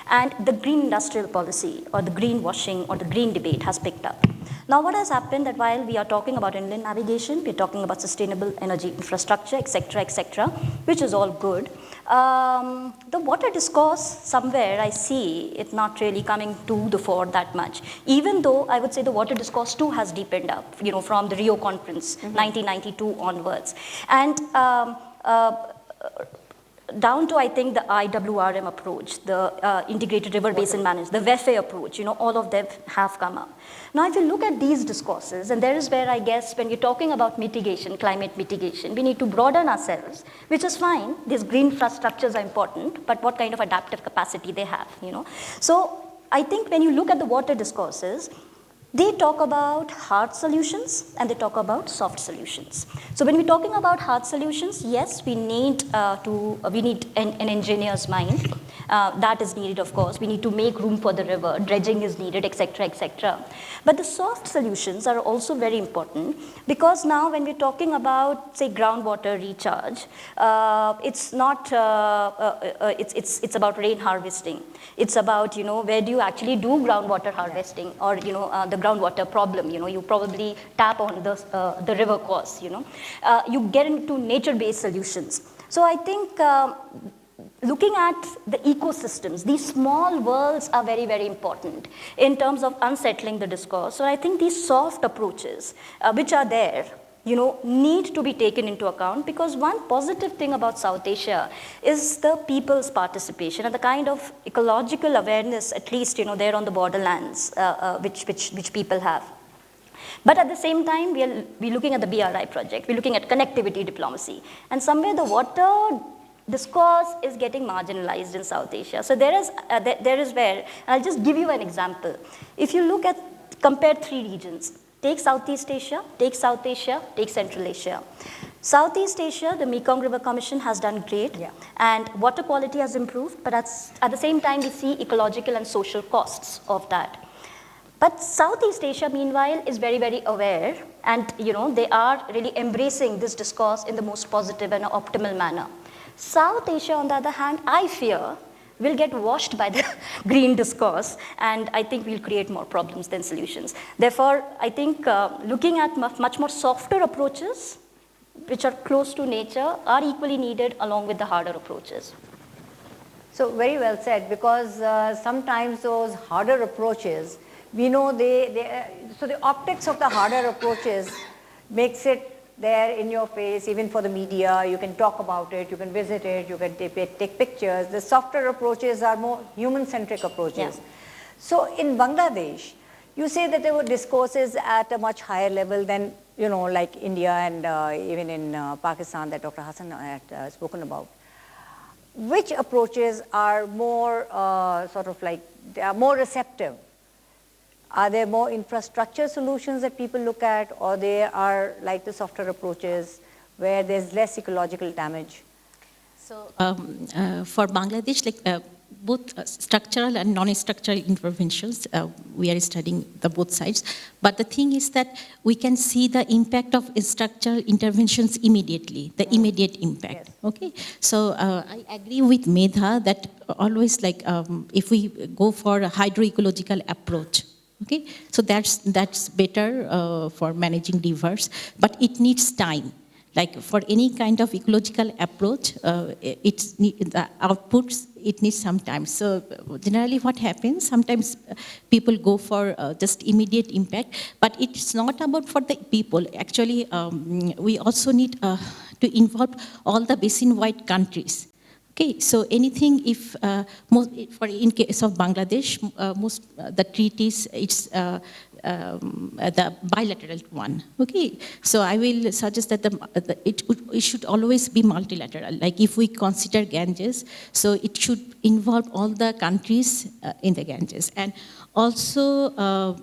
And the green industrial policy or the greenwashing or the green debate has picked up. Now, what has happened that while we are talking about inland navigation, we're talking about sustainable energy infrastructure, et cetera, which is all good. The water discourse, somewhere I see it not really coming to the fore that much, even though I would say the water discourse too has deepened up, from the Rio conference, 1992 onwards. And down to, I think, the IWRM approach, the integrated river basin management, the WEFE approach, all of them have come up. Now, if you look at these discourses, and there is where I guess when you're talking about mitigation, climate mitigation, we need to broaden ourselves, which is fine. These green infrastructures are important, but what kind of adaptive capacity they have, So I think when you look at the water discourses, they talk about hard solutions and they talk about soft solutions. So when we're talking about hard solutions, yes, we need an engineer's mind. That is needed, of course. We need to make room for the river. Dredging is needed, et cetera. But the soft solutions are also very important, because now when we're talking about, say, groundwater recharge, it's not. It's about rain harvesting. It's about where do you actually do groundwater harvesting, or the groundwater problem. You probably tap on the river course. You get into nature-based solutions. So I think looking at the ecosystems, these small worlds are very, very important in terms of unsettling the discourse. So I think these soft approaches, which are there, need to be taken into account, because one positive thing about South Asia is the people's participation and the kind of ecological awareness, at least, there on the borderlands, which people have. But at the same time, we're looking at the BRI project, we're looking at connectivity diplomacy, and somewhere the water discourse is getting marginalized in South Asia. So there is where, and I'll just give you an example. If you compare three regions, take Southeast Asia, take South Asia, take Central Asia. Southeast Asia, the Mekong River Commission has done great, and water quality has improved, but at the same time, we see ecological and social costs of that. But Southeast Asia, meanwhile, is very, very aware, and they are really embracing this discourse in the most positive and optimal manner. South Asia, on the other hand, I fear, will get washed by the green discourse, and I think we'll create more problems than solutions. Therefore, I think looking at much more softer approaches, which are close to nature, are equally needed along with the harder approaches. So very well said, because sometimes those harder approaches, we know so the optics of the harder approaches makes it there in your face, even for the media. You can talk about it, you can visit it, you can take pictures. The softer approaches are more human-centric approaches. Yeah. So in Bangladesh, you say that there were discourses at a much higher level than, like India and even in Pakistan that Dr. Hassan had spoken about. Which approaches are more they are more receptive? Are there more infrastructure solutions that people look at, or they are like the softer approaches where there's less ecological damage? So for Bangladesh, both structural and non-structural interventions, we are studying both sides. But the thing is that we can see the impact of structural interventions immediately, the immediate impact. Yes. Okay. So I agree with Medha that always if we go for a hydroecological approach, okay, so that's better for managing rivers, but it needs time. Like for any kind of ecological approach, the outputs, it needs some time. So generally what happens, sometimes people go for just immediate impact, but it's not about for the people. Actually, we also need to involve all the basin-wide countries. Okay, so anything if, in case of Bangladesh, most the treaties, it's the bilateral one. Okay, so I will suggest that it should always be multilateral. Like if we consider Ganges, so it should involve all the countries in the Ganges. And also,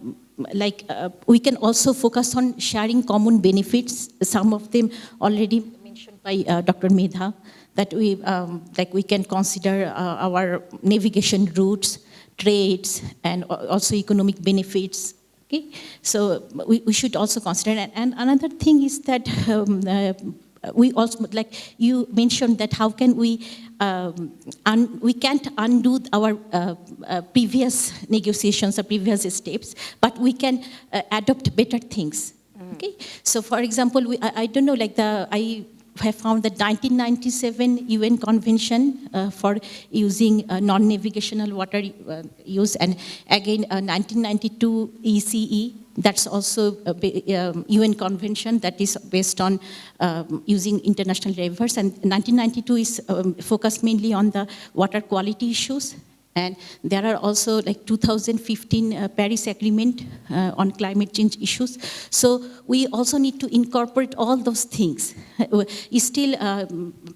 we can also focus on sharing common benefits. Some of them already mentioned by Dr. Medha, that we can consider our navigation routes, trades, and also economic benefits. Okay, so we should also consider. And another thing is that we also, like you mentioned, that how can we can't undo our previous negotiations or previous steps, but we can adopt better things. Okay, so for example, I don't know, I have found the 1997 UN Convention for using non-navigational water use, and again 1992 ECE, that's also a UN Convention that is based on using international rivers, and 1992 is focused mainly on the water quality issues. And there are also 2015 Paris Agreement on climate change issues. So we also need to incorporate all those things. Still,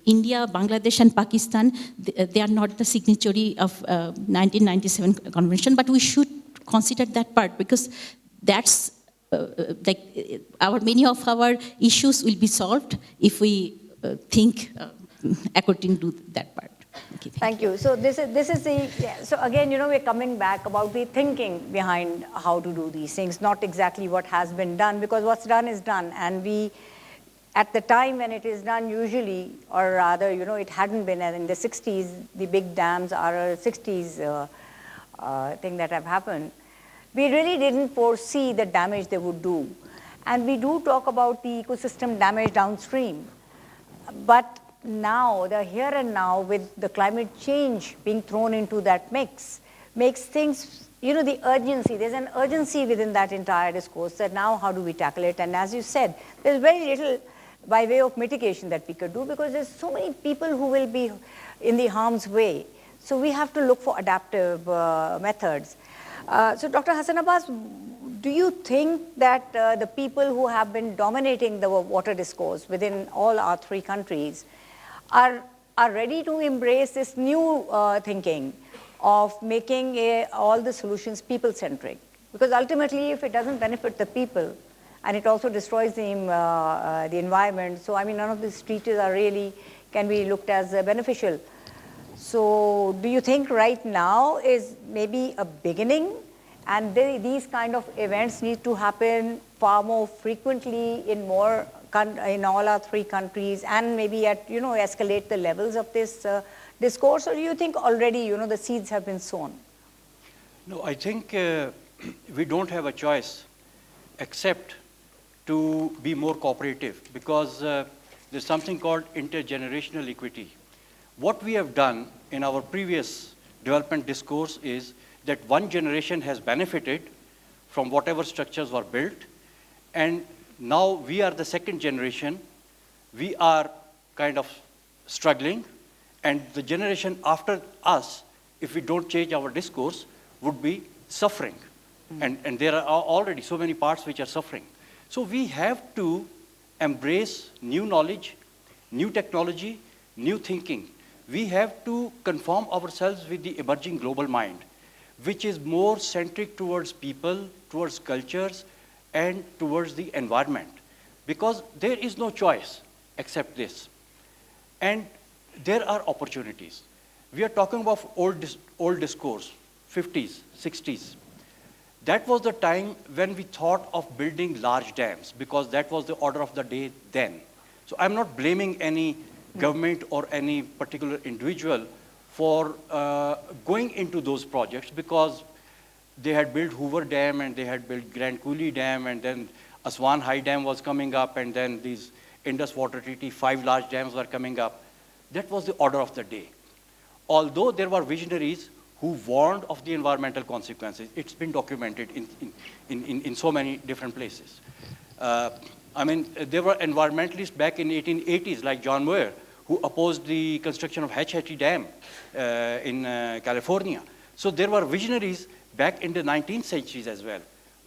India, Bangladesh, and Pakistan, they are not the signatory of 1997 convention, but we should consider that part, because that's many of our issues will be solved if we think according to that part. Okay, thank you. So this is the, so again, we're coming back about the thinking behind how to do these things, not exactly what has been done, because what's done is done. And we, at the time when it is done, usually, or rather, it hadn't been, and in the 60s, the big dams are a 60s thing that have happened. We really didn't foresee the damage they would do. And we do talk about the ecosystem damage downstream. But now, the here and now, with the climate change being thrown into that mix, makes things, the urgency, there's an urgency within that entire discourse that now how do we tackle it? And as you said, there's very little by way of mitigation that we could do, because there's so many people who will be in the harm's way. So we have to look for adaptive methods. So Dr. Hassan Abbas, do you think that the people who have been dominating the water discourse within all our three countries are ready to embrace this new thinking of making all the solutions people-centric? Because ultimately, if it doesn't benefit the people, and it also destroys the environment, so I mean, none of these treaties are really, can be looked as beneficial. So do you think right now is maybe a beginning, and these kind of events need to happen far more frequently in more in all our three countries and maybe at, escalate the levels of this discourse, or do you think already, the seeds have been sown? No, I think we don't have a choice except to be more cooperative, because there's something called intergenerational equity. What we have done in our previous development discourse is that one generation has benefited from whatever structures were built, and now we are the second generation. We are kind of struggling, and the generation after us, if we don't change our discourse, would be suffering. And there are already so many parts which are suffering. So we have to embrace new knowledge, new technology, new thinking. We have to conform ourselves with the emerging global mind, which is more centric towards people, towards cultures, and towards the environment. Because there is no choice except this. And there are opportunities. We are talking about old discourse, 50s, 60s. That was the time when we thought of building large dams, because that was the order of the day then. So I'm not blaming any government or any particular individual for going into those projects, because they had built Hoover Dam and they had built Grand Coulee Dam, and then Aswan High Dam was coming up, and then these Indus Water Treaty, 5 large dams were coming up. That was the order of the day. Although there were visionaries who warned of the environmental consequences. It's been documented in so many different places. I mean, there were environmentalists back in 1880s, like John Muir, who opposed the construction of Hatch-Hatchie Dam in California. So there were visionaries back in the 19th centuries as well,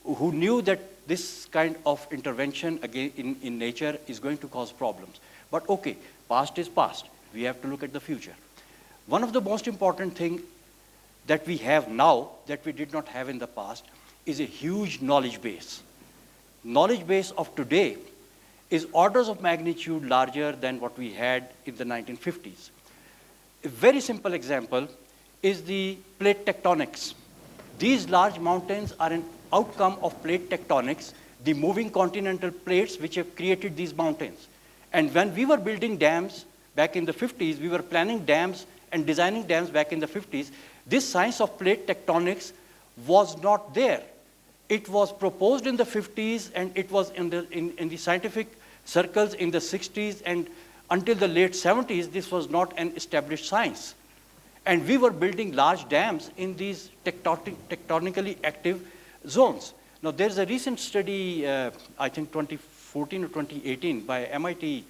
who knew that this kind of intervention again in nature is going to cause problems. But okay, past is past. We have to look at the future. One of the most important things that we have now that we did not have in the past is a huge knowledge base. Knowledge base of today is orders of magnitude larger than what we had in the 1950s. A very simple example is the plate tectonics. These large mountains are an outcome of plate tectonics, the moving continental plates which have created these mountains. And when we were building dams back in the 50s, we were planning dams and designing dams back in the 50s, this science of plate tectonics was not there. It was proposed in the 50s, and it was in the scientific circles in the 60s, and until the late 70s, this was not an established science. And we were building large dams in these tectonically active zones. Now, there's a recent study, I think 2014 or 2018, by MIT,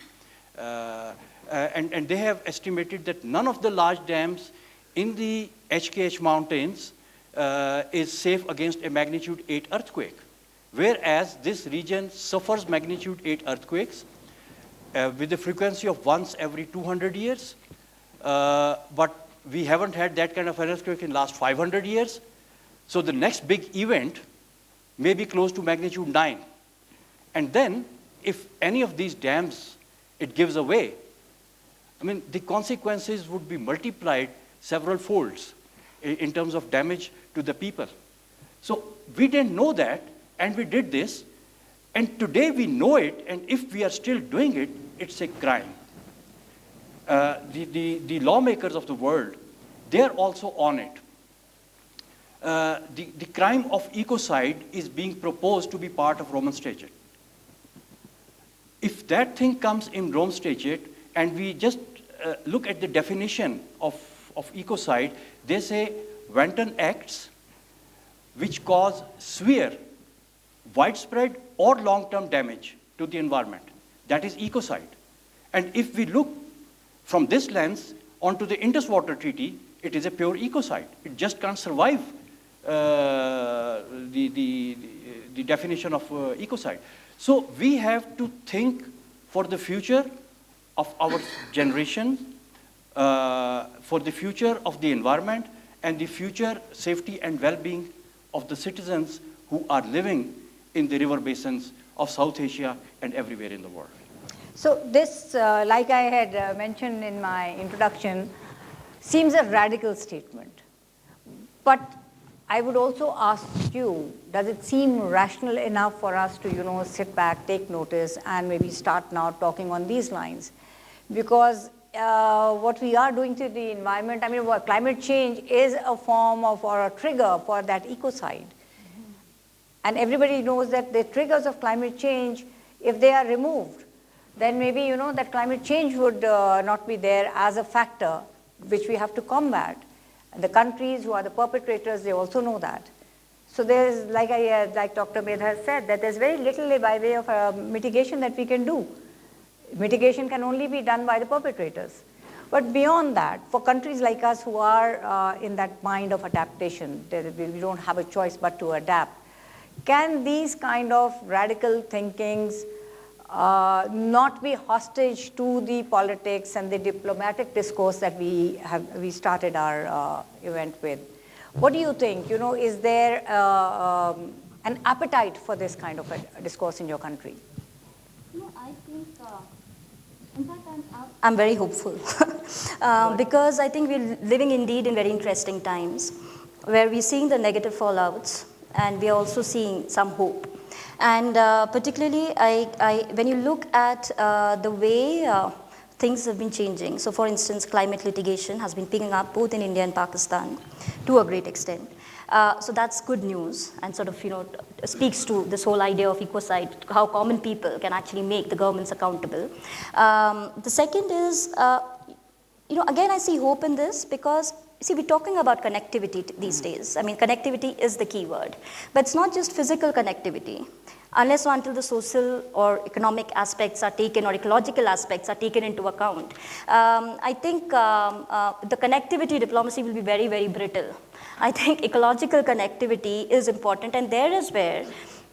and they have estimated that none of the large dams in the HKH mountains is safe against a magnitude 8 earthquake, whereas this region suffers magnitude 8 earthquakes with a frequency of once every 200 years, but we haven't had that kind of an earthquake in the last 500 years. So the next big event may be close to magnitude 9. And then, if any of these dams, it gives away, I mean, the consequences would be multiplied several folds in terms of damage to the people. So we didn't know that, and we did this, and today we know it, and if we are still doing it, it's a crime. The lawmakers of the world, they are also on it. The crime of ecocide is being proposed to be part of Roman Statute. If that thing comes in Rome Statute, and we just look at the definition of ecocide, they say wanton acts which cause severe, widespread, or long-term damage to the environment. That is ecocide. And if we look from this lens onto the Indus Water Treaty, it is a pure ecocide. It just can't survive the definition of ecocide. So we have to think for the future of our generation, for the future of the environment, and the future safety and well-being of the citizens who are living in the river basins of South Asia and everywhere in the world. So this, like I had mentioned in my introduction, seems a radical statement. But I would also ask you, does it seem rational enough for us to, sit back, take notice, and maybe start now talking on these lines? Because what we are doing to the environment, I mean, climate change is a form of, or a trigger for that ecocide. And everybody knows that the triggers of climate change, if they are removed, then maybe, that climate change would not be there as a factor which we have to combat. And the countries who are the perpetrators, they also know that. So there's, like Dr. Medha said, that there's very little by way of mitigation that we can do. Mitigation can only be done by the perpetrators. But beyond that, for countries like us who are in that mind of adaptation, we don't have a choice but to adapt, can these kind of radical thinkings not be hostage to the politics and the diplomatic discourse that we started our event with? What do you think? Is there an appetite for this kind of a discourse in your country? No, I think, in fact, I'm very hopeful because I think we're living indeed in very interesting times where we're seeing the negative fallouts and we're also seeing some hope. And particularly, when you look at the way things have been changing, so for instance, climate litigation has been picking up both in India and Pakistan to a great extent. So that's good news and sort of, speaks to this whole idea of ecocide, how common people can actually make the governments accountable. The second is, again, I see hope in this because see, we're talking about connectivity these days. I mean, connectivity is the key word. But it's not just physical connectivity. Unless or until the social or economic aspects are taken or ecological aspects are taken into account, I think the connectivity diplomacy will be very, very brittle. I think ecological connectivity is important, and there is where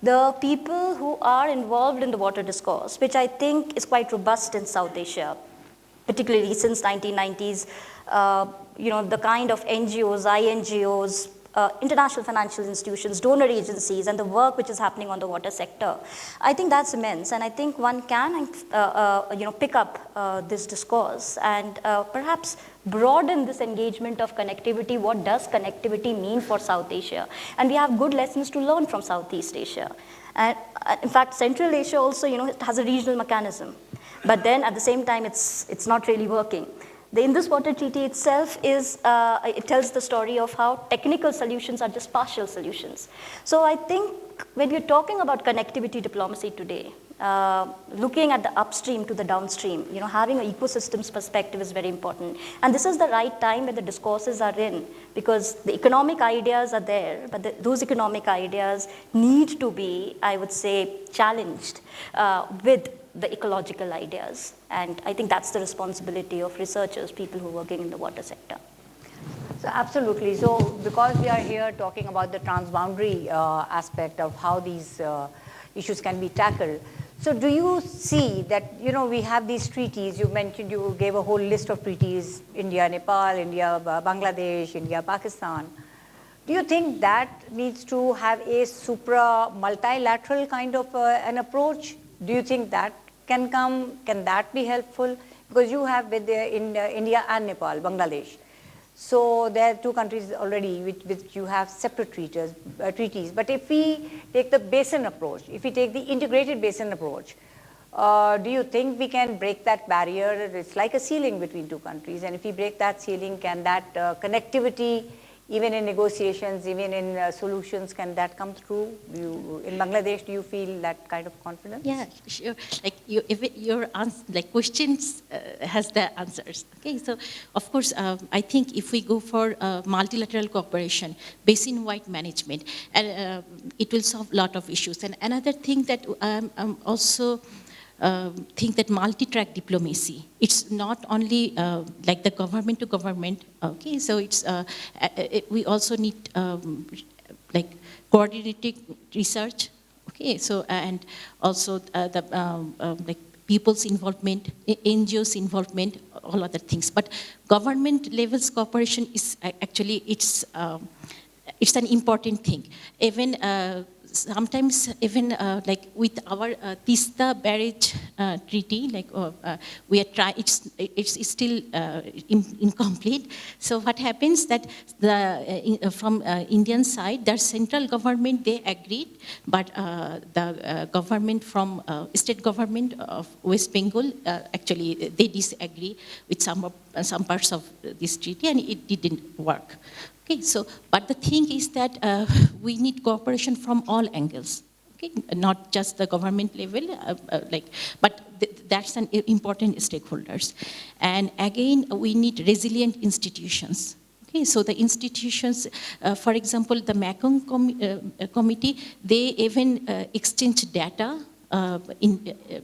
the people who are involved in the water discourse, which I think is quite robust in South Asia, particularly since 1990s, the kind of NGOs, INGOs, international financial institutions, donor agencies, and the work which is happening on the water sector. I think that's immense, and I think one can, pick up this discourse and perhaps broaden this engagement of connectivity. What does connectivity mean for South Asia? And we have good lessons to learn from Southeast Asia. And in fact, Central Asia also, it has a regional mechanism. But then at the same time, it's not really working. The Indus Water Treaty itself it tells the story of how technical solutions are just partial solutions. So I think when we're talking about connectivity diplomacy today, looking at the upstream to the downstream, having an ecosystems perspective is very important. And this is the right time when the discourses are in, because the economic ideas are there, but those economic ideas need to be, I would say, challenged with the ecological ideas. And I think that's the responsibility of researchers, people who are working in the water sector. So absolutely. So because we are here talking about the transboundary aspect of how these issues can be tackled, so do you see that, we have these treaties, you mentioned, you gave a whole list of treaties, India, Nepal, India, Bangladesh, India, Pakistan. Do you think that needs to have a multilateral kind of an approach? Do you think that can that be helpful? Because you have with India and Nepal, Bangladesh. So there are two countries already which you have separate treaties. But if we take the basin approach, if we take the integrated basin approach, do you think we can break that barrier? It's like a ceiling between two countries. And if we break that ceiling, can that connectivity, even in negotiations, even in solutions, can that come through? In Bangladesh, do you feel that kind of confidence? Yeah, sure. Like your questions has the answers. Okay, so of course, I think if we go for multilateral cooperation, basin-wide management, and it will solve a lot of issues. And another thing that I'm also think that multi-track diplomacy, it's not only like the government to government, okay, so it's, we also need like coordinated research, okay, so, and also the like people's involvement, NGOs involvement, all other things. But government levels cooperation is actually, it's an important thing. Even sometimes even like with our Tista barrage treaty, like we are trying, it's still incomplete. So what happens that from Indian side, the central government, they agreed, but the government from state government of West Bengal, actually they disagree with some parts of this treaty, and it didn't work. Okay, so, but the thing is that we need cooperation from all angles, okay? Not just the government level, but that's an important stakeholders. And again, we need resilient institutions. Okay, so the institutions, for example, the Mekong Committee, they even exchange data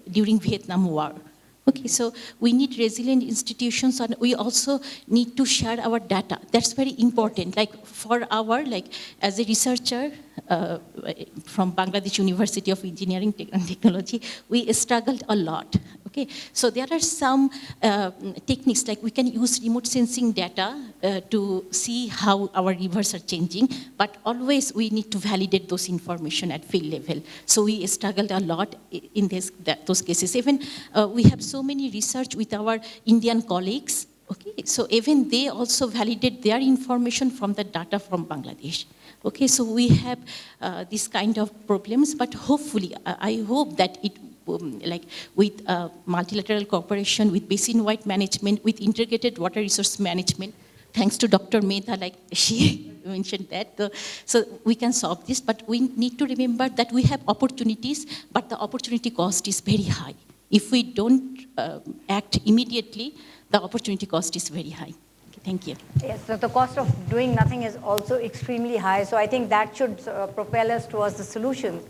during Vietnam War. Okay, so we need resilient institutions, and we also need to share our data. That's very important. Like for our, as a researcher from Bangladesh University of Engineering and Technology, we struggled a lot. Okay, so there are some techniques, like we can use remote sensing data to see how our rivers are changing, but always we need to validate those information at field level. So we struggled a lot in those cases. Even we have so many research with our Indian colleagues, okay, so even they also validate their information from the data from Bangladesh. Okay, so we have this kind of problems, but hopefully, I hope that it, with multilateral cooperation, with basin-wide management, with integrated water resource management, thanks to Dr. Medha, like she mentioned that, so we can solve this, but we need to remember that we have opportunities, but the opportunity cost is very high. If we don't act immediately, the opportunity cost is very high. Thank you. Yes, so the cost of doing nothing is also extremely high. So I think that should propel us towards the solutions.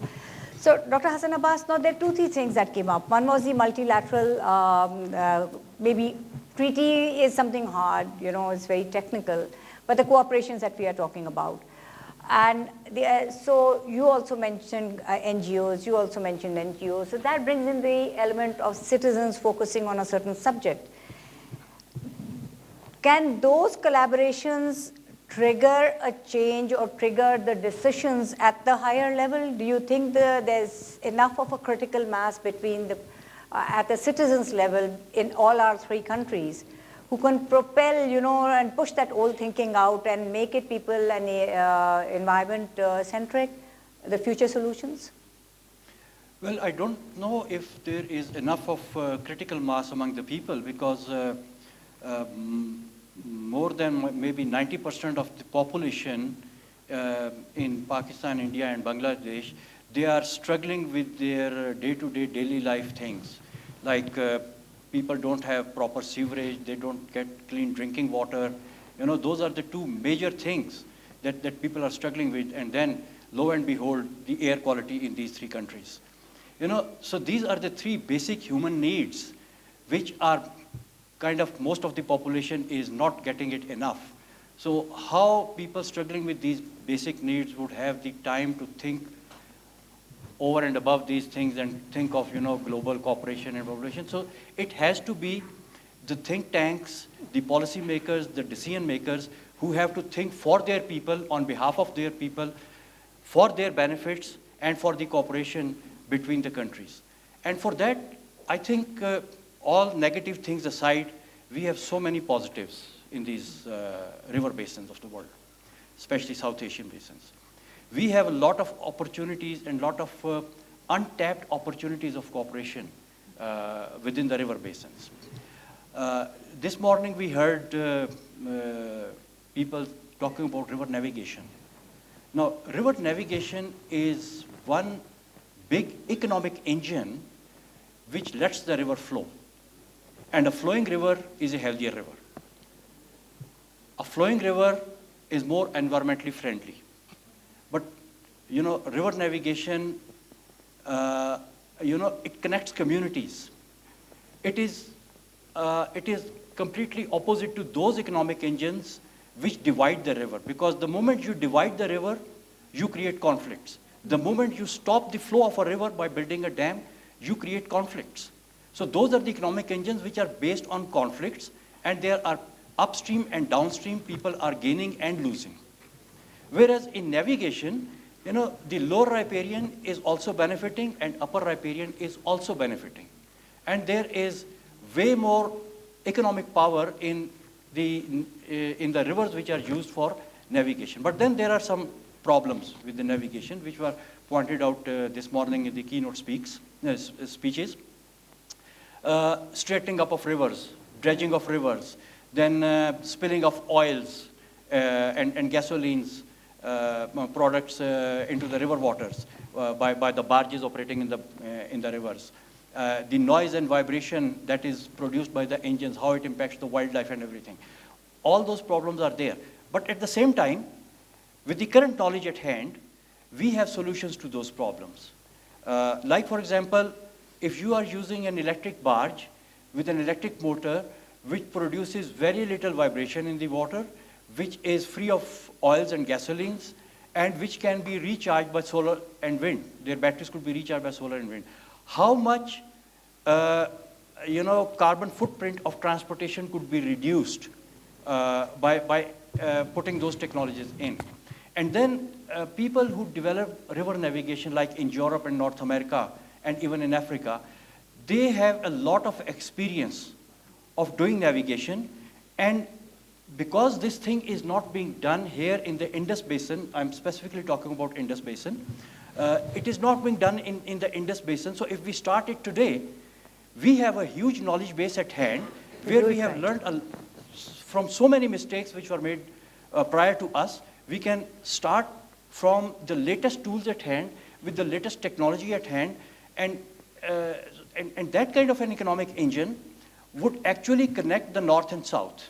So Dr. Hassan Abbas, now there are two things that came up. One was the multilateral, maybe treaty is something hard, it's very technical, but the cooperations that we are talking about. And so you also mentioned NGOs, you also mentioned NGOs. So that brings in the element of citizens focusing on a certain subject. Can those collaborations trigger a change or trigger the decisions at the higher level? Do you think there's enough of a critical mass between at the citizens level in all our three countries who can propel, and push that old thinking out and make it people and environment-centric, the future solutions? Well, I don't know if there is enough of critical mass among the people, because more than maybe 90% of the population in Pakistan, India, and Bangladesh, they are struggling with their day-to-day daily life things. Like people don't have proper sewerage, they don't get clean drinking water. Those are the two major things that people are struggling with. And then, lo and behold, the air quality in these three countries. So these are the three basic human needs, which are kind of most of the population is not getting it enough. So how people struggling with these basic needs would have the time to think over and above these things and think of, global cooperation and population. So it has to be the think tanks, the policy makers, the decision makers who have to think for their people, on behalf of their people, for their benefits, and for the cooperation between the countries. And for that, I think all negative things aside, we have so many positives in these river basins of the world, especially South Asian basins. We have a lot of opportunities and a lot of untapped opportunities of cooperation within the river basins. This morning we heard people talking about river navigation. Now, river navigation is one big economic engine which lets the river flow. And a flowing river is a healthier river. A flowing river is more environmentally friendly. But, river navigation, it connects communities. It is completely opposite to those economic engines which divide the river. Because the moment you divide the river, you create conflicts. The moment you stop the flow of a river by building a dam, you create conflicts. So those are the economic engines which are based on conflicts, and there are upstream and downstream people are gaining and losing. Whereas in navigation, the lower riparian is also benefiting and upper riparian is also benefiting. And there is way more economic power in the rivers which are used for navigation. But then there are some problems with the navigation which were pointed out this morning in the keynote speeches. Straightening up of rivers, dredging of rivers, then spilling of oils and gasolines products into the river waters by the barges operating in the rivers. The noise and vibration that is produced by the engines, how it impacts the wildlife and everything. All those problems are there. But at the same time, with the current knowledge at hand, we have solutions to those problems. Like, for example, if you are using an electric barge with an electric motor which produces very little vibration in the water, which is free of oils and gasolines, and which can be recharged by solar and wind. Their batteries could be recharged by solar and wind. How much carbon footprint of transportation could be reduced by putting those technologies in. And then people who develop river navigation, like in Europe and North America, and even in Africa, they have a lot of experience of doing navigation. And because this thing is not being done here in the Indus Basin, I'm specifically talking about Indus Basin, it is not being done in the Indus Basin. So if we start it today, we have a huge knowledge base at hand where we have learned from so many mistakes which were made prior to us. We can start from the latest tools at hand with the latest technology at hand, and that kind of an economic engine would actually connect the north and south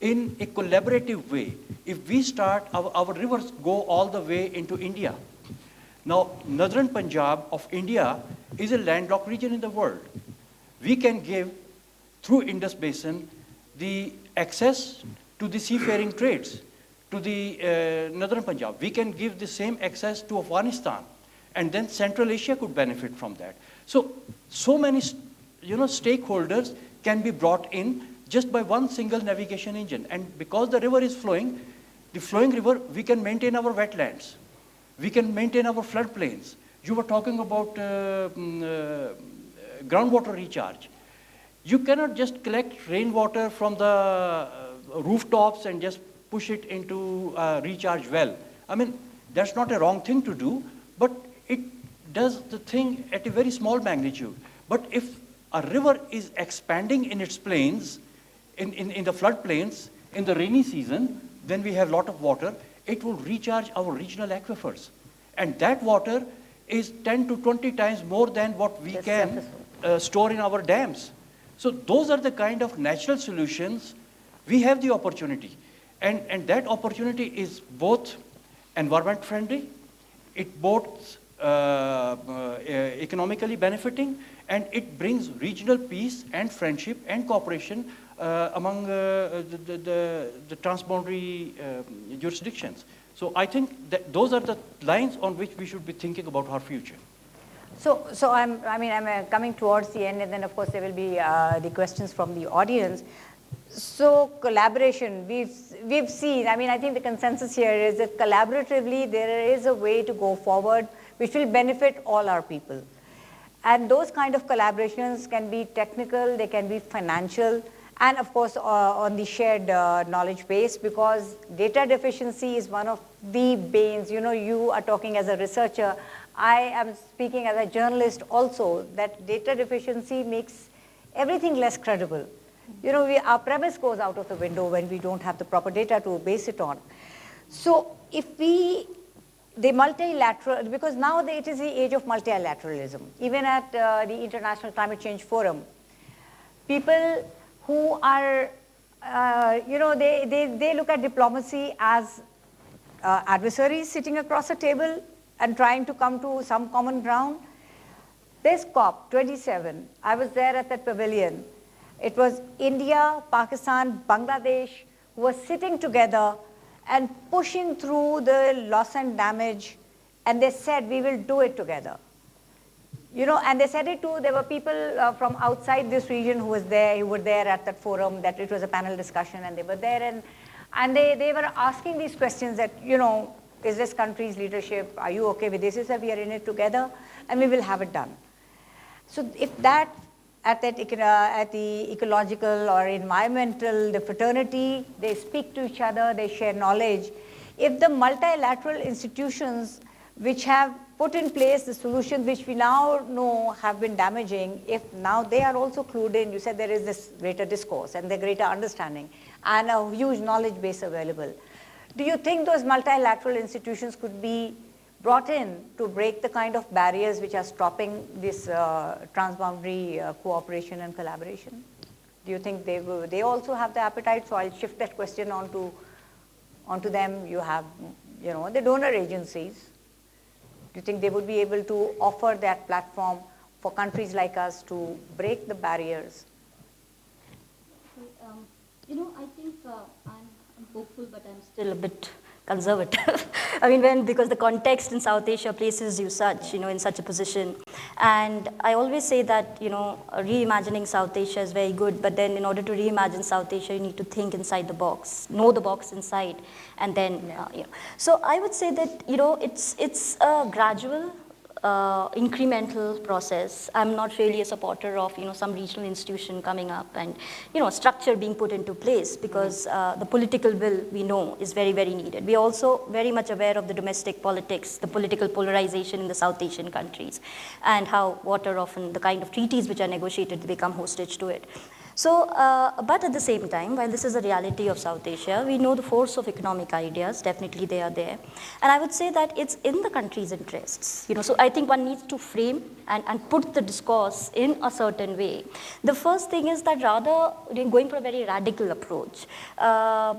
in a collaborative way. If we start, our rivers go all the way into India. Now, northern Punjab of India is a landlocked region in the world. We can give, through Indus Basin, the access to the seafaring trades, to the northern Punjab. We can give the same access to Afghanistan, and then Central Asia could benefit from that. So many stakeholders can be brought in just by one single navigation engine. And because the river is flowing, the flowing river, we can maintain our wetlands. We can maintain our floodplains. You were talking about groundwater recharge. You cannot just collect rainwater from the rooftops and just push it into a recharge well. I mean, that's not a wrong thing to do, but it does the thing at a very small magnitude. But if a river is expanding in its plains, in the floodplains, in the rainy season, then we have a lot of water, it will recharge our regional aquifers. And that water is 10 to 20 times more than what we can store in our dams. So those are the kind of natural solutions. We have the opportunity. And that opportunity is both environment friendly, it both economically benefiting, and it brings regional peace and friendship and cooperation among the transboundary jurisdictions. So I think that those are the lines on which we should be thinking about our future. So I'm coming towards the end, and then of course there will be the questions from the audience. So collaboration, we've seen, I think the consensus here is that collaboratively there is a way to go forward which will benefit all our people. And those kind of collaborations can be technical, they can be financial, and of course on the shared knowledge base, because data deficiency is one of the banes. You are talking as a researcher, I am speaking as a journalist also, that data deficiency makes everything less credible. Our premise goes out of the window when we don't have the proper data to base it on. So if the multilateral, because now it is the age of multilateralism. Even at the International Climate Change Forum, people who are, they look at diplomacy as adversaries sitting across a table and trying to come to some common ground. This COP27, I was there at that pavilion. It was India, Pakistan, Bangladesh who were sitting together and pushing through the loss and damage, and they said, we will do it together. And they said it too, there were people from outside this region who were there at that forum, that it was a panel discussion, and they were there, and they were asking these questions that, is this country's leadership, are you okay with this? He said, we are in it together and we will have it done. So if that, at the ecological or environmental, the fraternity, they speak to each other, they share knowledge. If the multilateral institutions which have put in place the solutions which we now know have been damaging, if now they are also clued in, you said there is this greater discourse and the greater understanding and a huge knowledge base available. Do you think those multilateral institutions could be brought in to break the kind of barriers which are stopping this transboundary cooperation and collaboration? Do you think they also have the appetite? So I'll shift that question onto them. You have, the donor agencies. Do you think they would be able to offer that platform for countries like us to break the barriers? I think I'm hopeful, but I'm still a bit conservative. I mean, because the context in South Asia places you in such a position. And I always say that, reimagining South Asia is very good, but then in order to reimagine South Asia, you need to think inside the box, know the box inside, and then, So I would say that, it's a gradual, incremental process. I'm not really a supporter of, some regional institution coming up and, structure being put into place, because the political will, we know, is very, very needed. We are also very much aware of the domestic politics, the political polarization in the South Asian countries, and how water often, the kind of treaties which are negotiated, become hostage to it. So, but at the same time, while this is a reality of South Asia, we know the force of economic ideas, definitely they are there. And I would say that it's in the country's interests. So I think one needs to frame and put the discourse in a certain way. The first thing is that rather going for a very radical approach I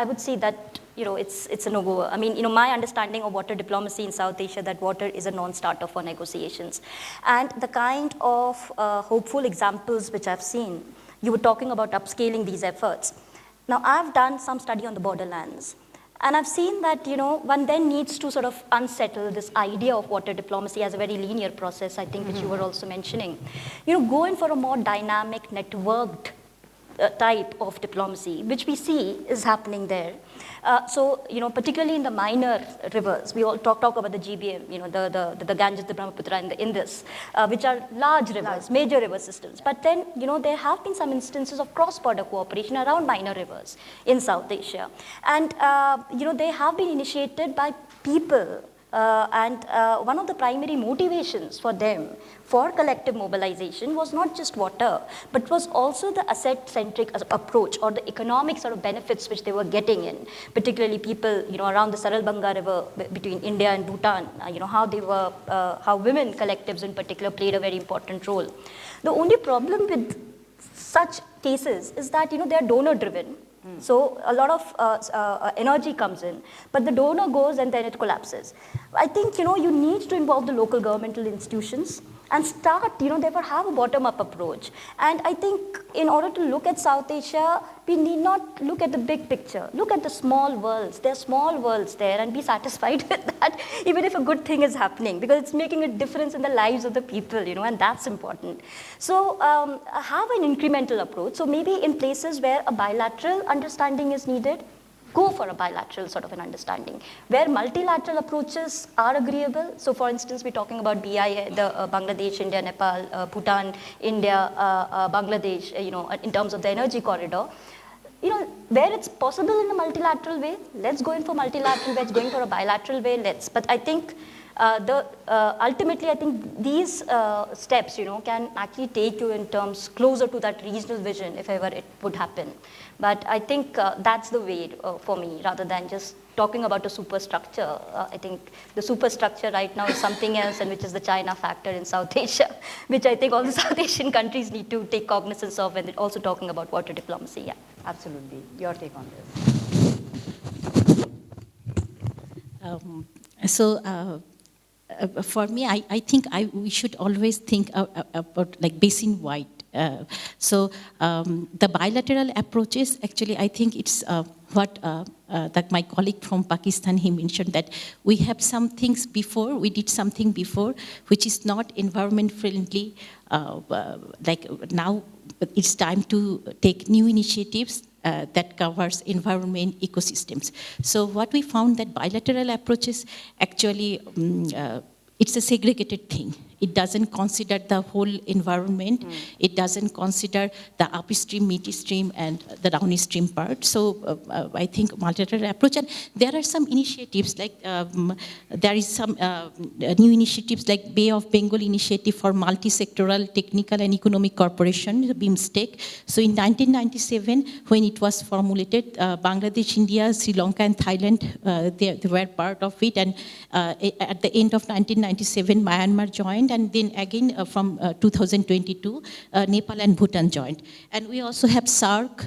would say that it's a no-go. I mean, my understanding of water diplomacy in South Asia, that water is a non-starter for negotiations. And the kind of hopeful examples which I've seen, you were talking about upscaling these efforts. Now, I've done some study on the borderlands. And I've seen that, one then needs to sort of unsettle this idea of water diplomacy as a very linear process, I think, which you were also mentioning. Going for a more dynamic, networked type of diplomacy, which we see is happening there. So, particularly in the minor rivers, we all talk about the GBM, the Ganges, the Brahmaputra in this, which are large rivers, major river systems. But then, there have been some instances of cross-border cooperation around minor rivers in South Asia. And, they have been initiated by people. And one of the primary motivations for them for collective mobilization was not just water, but was also the asset-centric approach or the economic sort of benefits which they were getting in, particularly people, around the Saralbanga River between India and Bhutan, how women collectives in particular played a very important role. The only problem with such cases is that, they are donor-driven. So a lot of energy comes in, but the donor goes and then it collapses. I think, you need to involve the local governmental institutions and start, therefore have a bottom-up approach. And I think in order to look at South Asia, we need not look at the big picture. Look at the small worlds. There are small worlds there, and be satisfied with that, even if a good thing is happening, because it's making a difference in the lives of the people, and that's important. So have an incremental approach. So maybe in places where a bilateral understanding is needed, go for a bilateral sort of an understanding. Where multilateral approaches are agreeable, so for instance, we're talking about BIA, the Bangladesh, India, Nepal, Bhutan, India, Bangladesh, in terms of the energy corridor, where it's possible in a multilateral way, let's go in for multilateral way, it's going for a bilateral way, let's. But I think ultimately, I think these steps, can actually take you in terms closer to that regional vision, if ever it would happen. But I think that's the way for me, rather than just talking about a superstructure. I think the superstructure right now is something else, and which is the China factor in South Asia, which I think all the South Asian countries need to take cognizance of, and also talking about water diplomacy. Yeah, absolutely. Your take on this. For me, I think we should always think about like basin-wide. So the bilateral approaches, actually, I think it's what that my colleague from Pakistan, he mentioned that we have some things before, we did something before, which is not environment friendly. Like now, it's time to take new initiatives that covers environment ecosystems. So what we found that bilateral approaches actually, it's a segregated thing. It doesn't consider the whole environment. It doesn't consider the upstream, midstream, and the downstream part. So I think multilateral approach, and there are some initiatives like there is some new initiatives like Bay of Bengal Initiative for Multi-Sectoral Technical and Economic Cooperation, the BIMSTEC. So in 1997, when it was formulated, Bangladesh, India, Sri Lanka, and Thailand, they were part of it, and at the end of 1997, Myanmar joined, and then again from 2022, Nepal and Bhutan joined. And we also have SARC.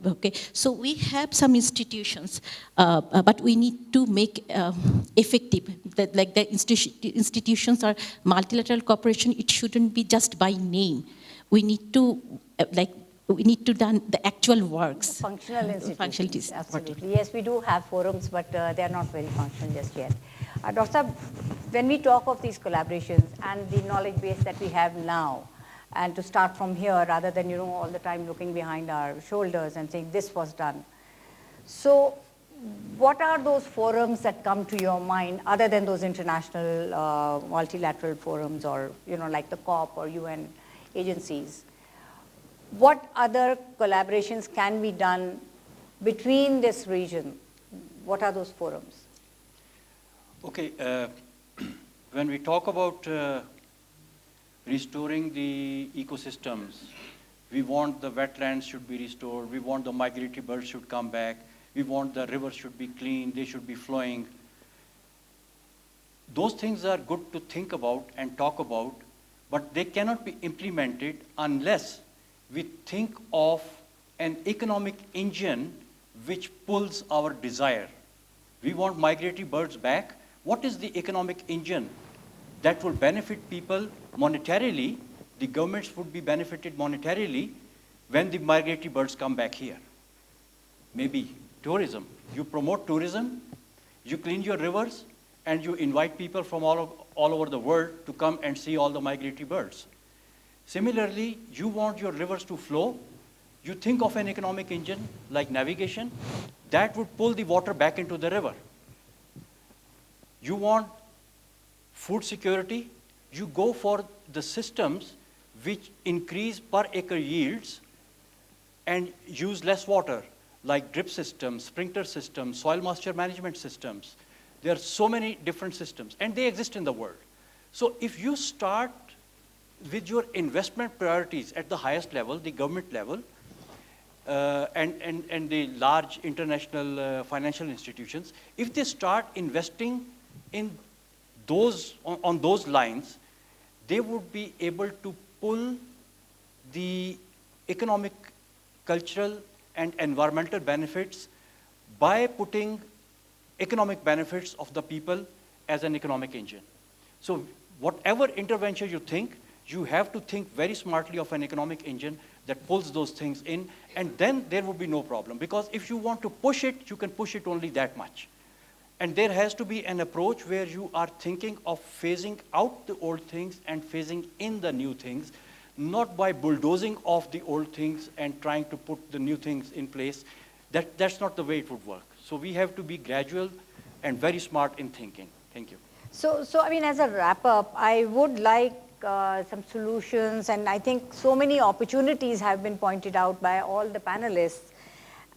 Okay, so we have some institutions, but we need to make effective, that like the institutions or multilateral cooperation, it shouldn't be just by name. We need to we need to done the actual works. Functional institutions. Absolutely. Absolutely. Yes, we do have forums, but they are not very functional just yet. Dr. Saab, when we talk of these collaborations and the knowledge base that we have now, and to start from here rather than all the time looking behind our shoulders and saying this was done. So what are those forums that come to your mind other than those international multilateral forums or like the COP or UN agencies? What other collaborations can be done between this region? What are those forums? Okay, when we talk about restoring the ecosystems, we want the wetlands should be restored, we want the migratory birds should come back, we want the rivers should be clean, they should be flowing. Those things are good to think about and talk about, but they cannot be implemented unless we think of an economic engine which pulls our desire. We want migratory birds back. What is the economic engine that will benefit people monetarily? The governments would be benefited monetarily when the migratory birds come back here. Maybe tourism. You promote tourism, you clean your rivers, and you invite people from all over the world to come and see all the migratory birds. Similarly, you want your rivers to flow. You think of an economic engine like navigation that would pull the water back into the river. You want food security, you go for the systems which increase per acre yields and use less water, like drip systems, sprinkler systems, soil moisture management systems. There are so many different systems, and they exist in the world. So if you start with your investment priorities at the highest level, the government level, and the large international financial institutions, if they start investing in those, on those lines, they would be able to pull the economic, cultural, and environmental benefits by putting economic benefits of the people as an economic engine. So whatever intervention you think, you have to think very smartly of an economic engine that pulls those things in, and then there will be no problem. Because if you want to push it, you can push it only that much. And there has to be an approach where you are thinking of phasing out the old things and phasing in the new things, not by bulldozing off the old things and trying to put the new things in place. That's not the way it would work. So we have to be gradual and very smart in thinking. Thank you. So I mean, as a wrap up, I would like some solutions, and I think so many opportunities have been pointed out by all the panelists.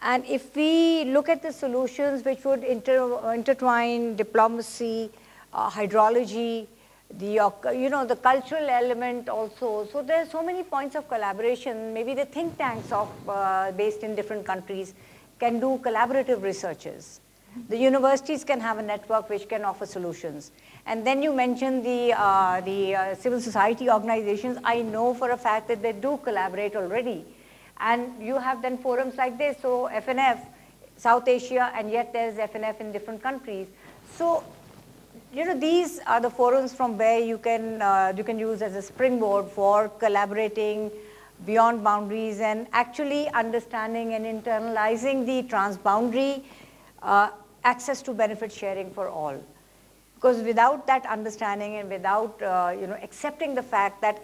And if we look at the solutions which would intertwine diplomacy, hydrology, the cultural element also. So there are so many points of collaboration. Maybe the think tanks based in different countries can do collaborative researches. The universities can have a network which can offer solutions. And then you mentioned the civil society organizations. I know for a fact that they do collaborate already. And you have then forums like this. So FNF, South Asia, and yet there's FNF in different countries. So, these are the forums from where you can use as a springboard for collaborating beyond boundaries and actually understanding and internalizing the transboundary access to benefit sharing for all. Because without that understanding and without accepting the fact that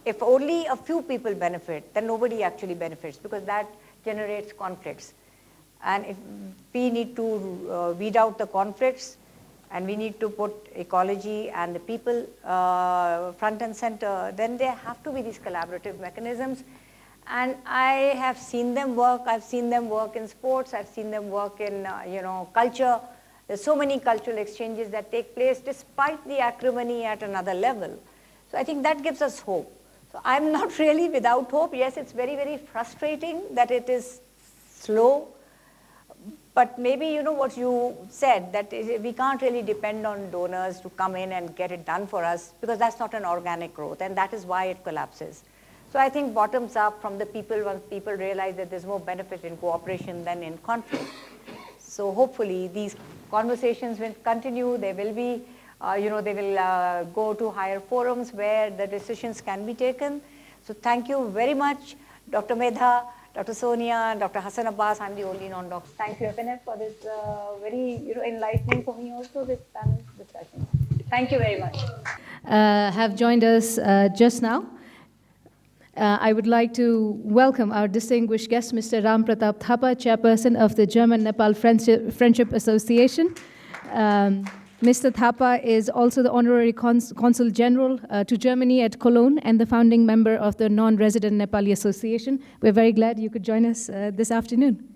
if only a few people benefit, then nobody actually benefits, because that generates conflicts. And if we need to weed out the conflicts, and we need to put ecology and the people front and center, then there have to be these collaborative mechanisms. And I have seen them work. I've seen them work in sports. I've seen them work in culture. There's so many cultural exchanges that take place despite the acrimony at another level. So I think that gives us hope. So I'm not really without hope. Yes, it's very, very frustrating that it is slow. But maybe, what you said, that we can't really depend on donors to come in and get it done for us, because that's not an organic growth, and that is why it collapses. So I think bottoms up from the people, once people realize that there's more benefit in cooperation than in conflict. So hopefully these conversations will continue. They will be, they will go to higher forums where the decisions can be taken. So thank you very much, Dr. Medha, Dr. Sonia, Dr. Hassan Abbas. I'm the only non-doctor. Thank you, FNF, for this very enlightening for me also, this panel discussion. Thank you very much. Have joined us just now. I would like to welcome our distinguished guest, Mr. Ram Pratap Thapa, Chairperson of the German-Nepal Friendship Association. Mr. Thapa is also the Honorary Consul General to Germany at Cologne and the founding member of the Non-Resident Nepali Association. We're very glad you could join us this afternoon.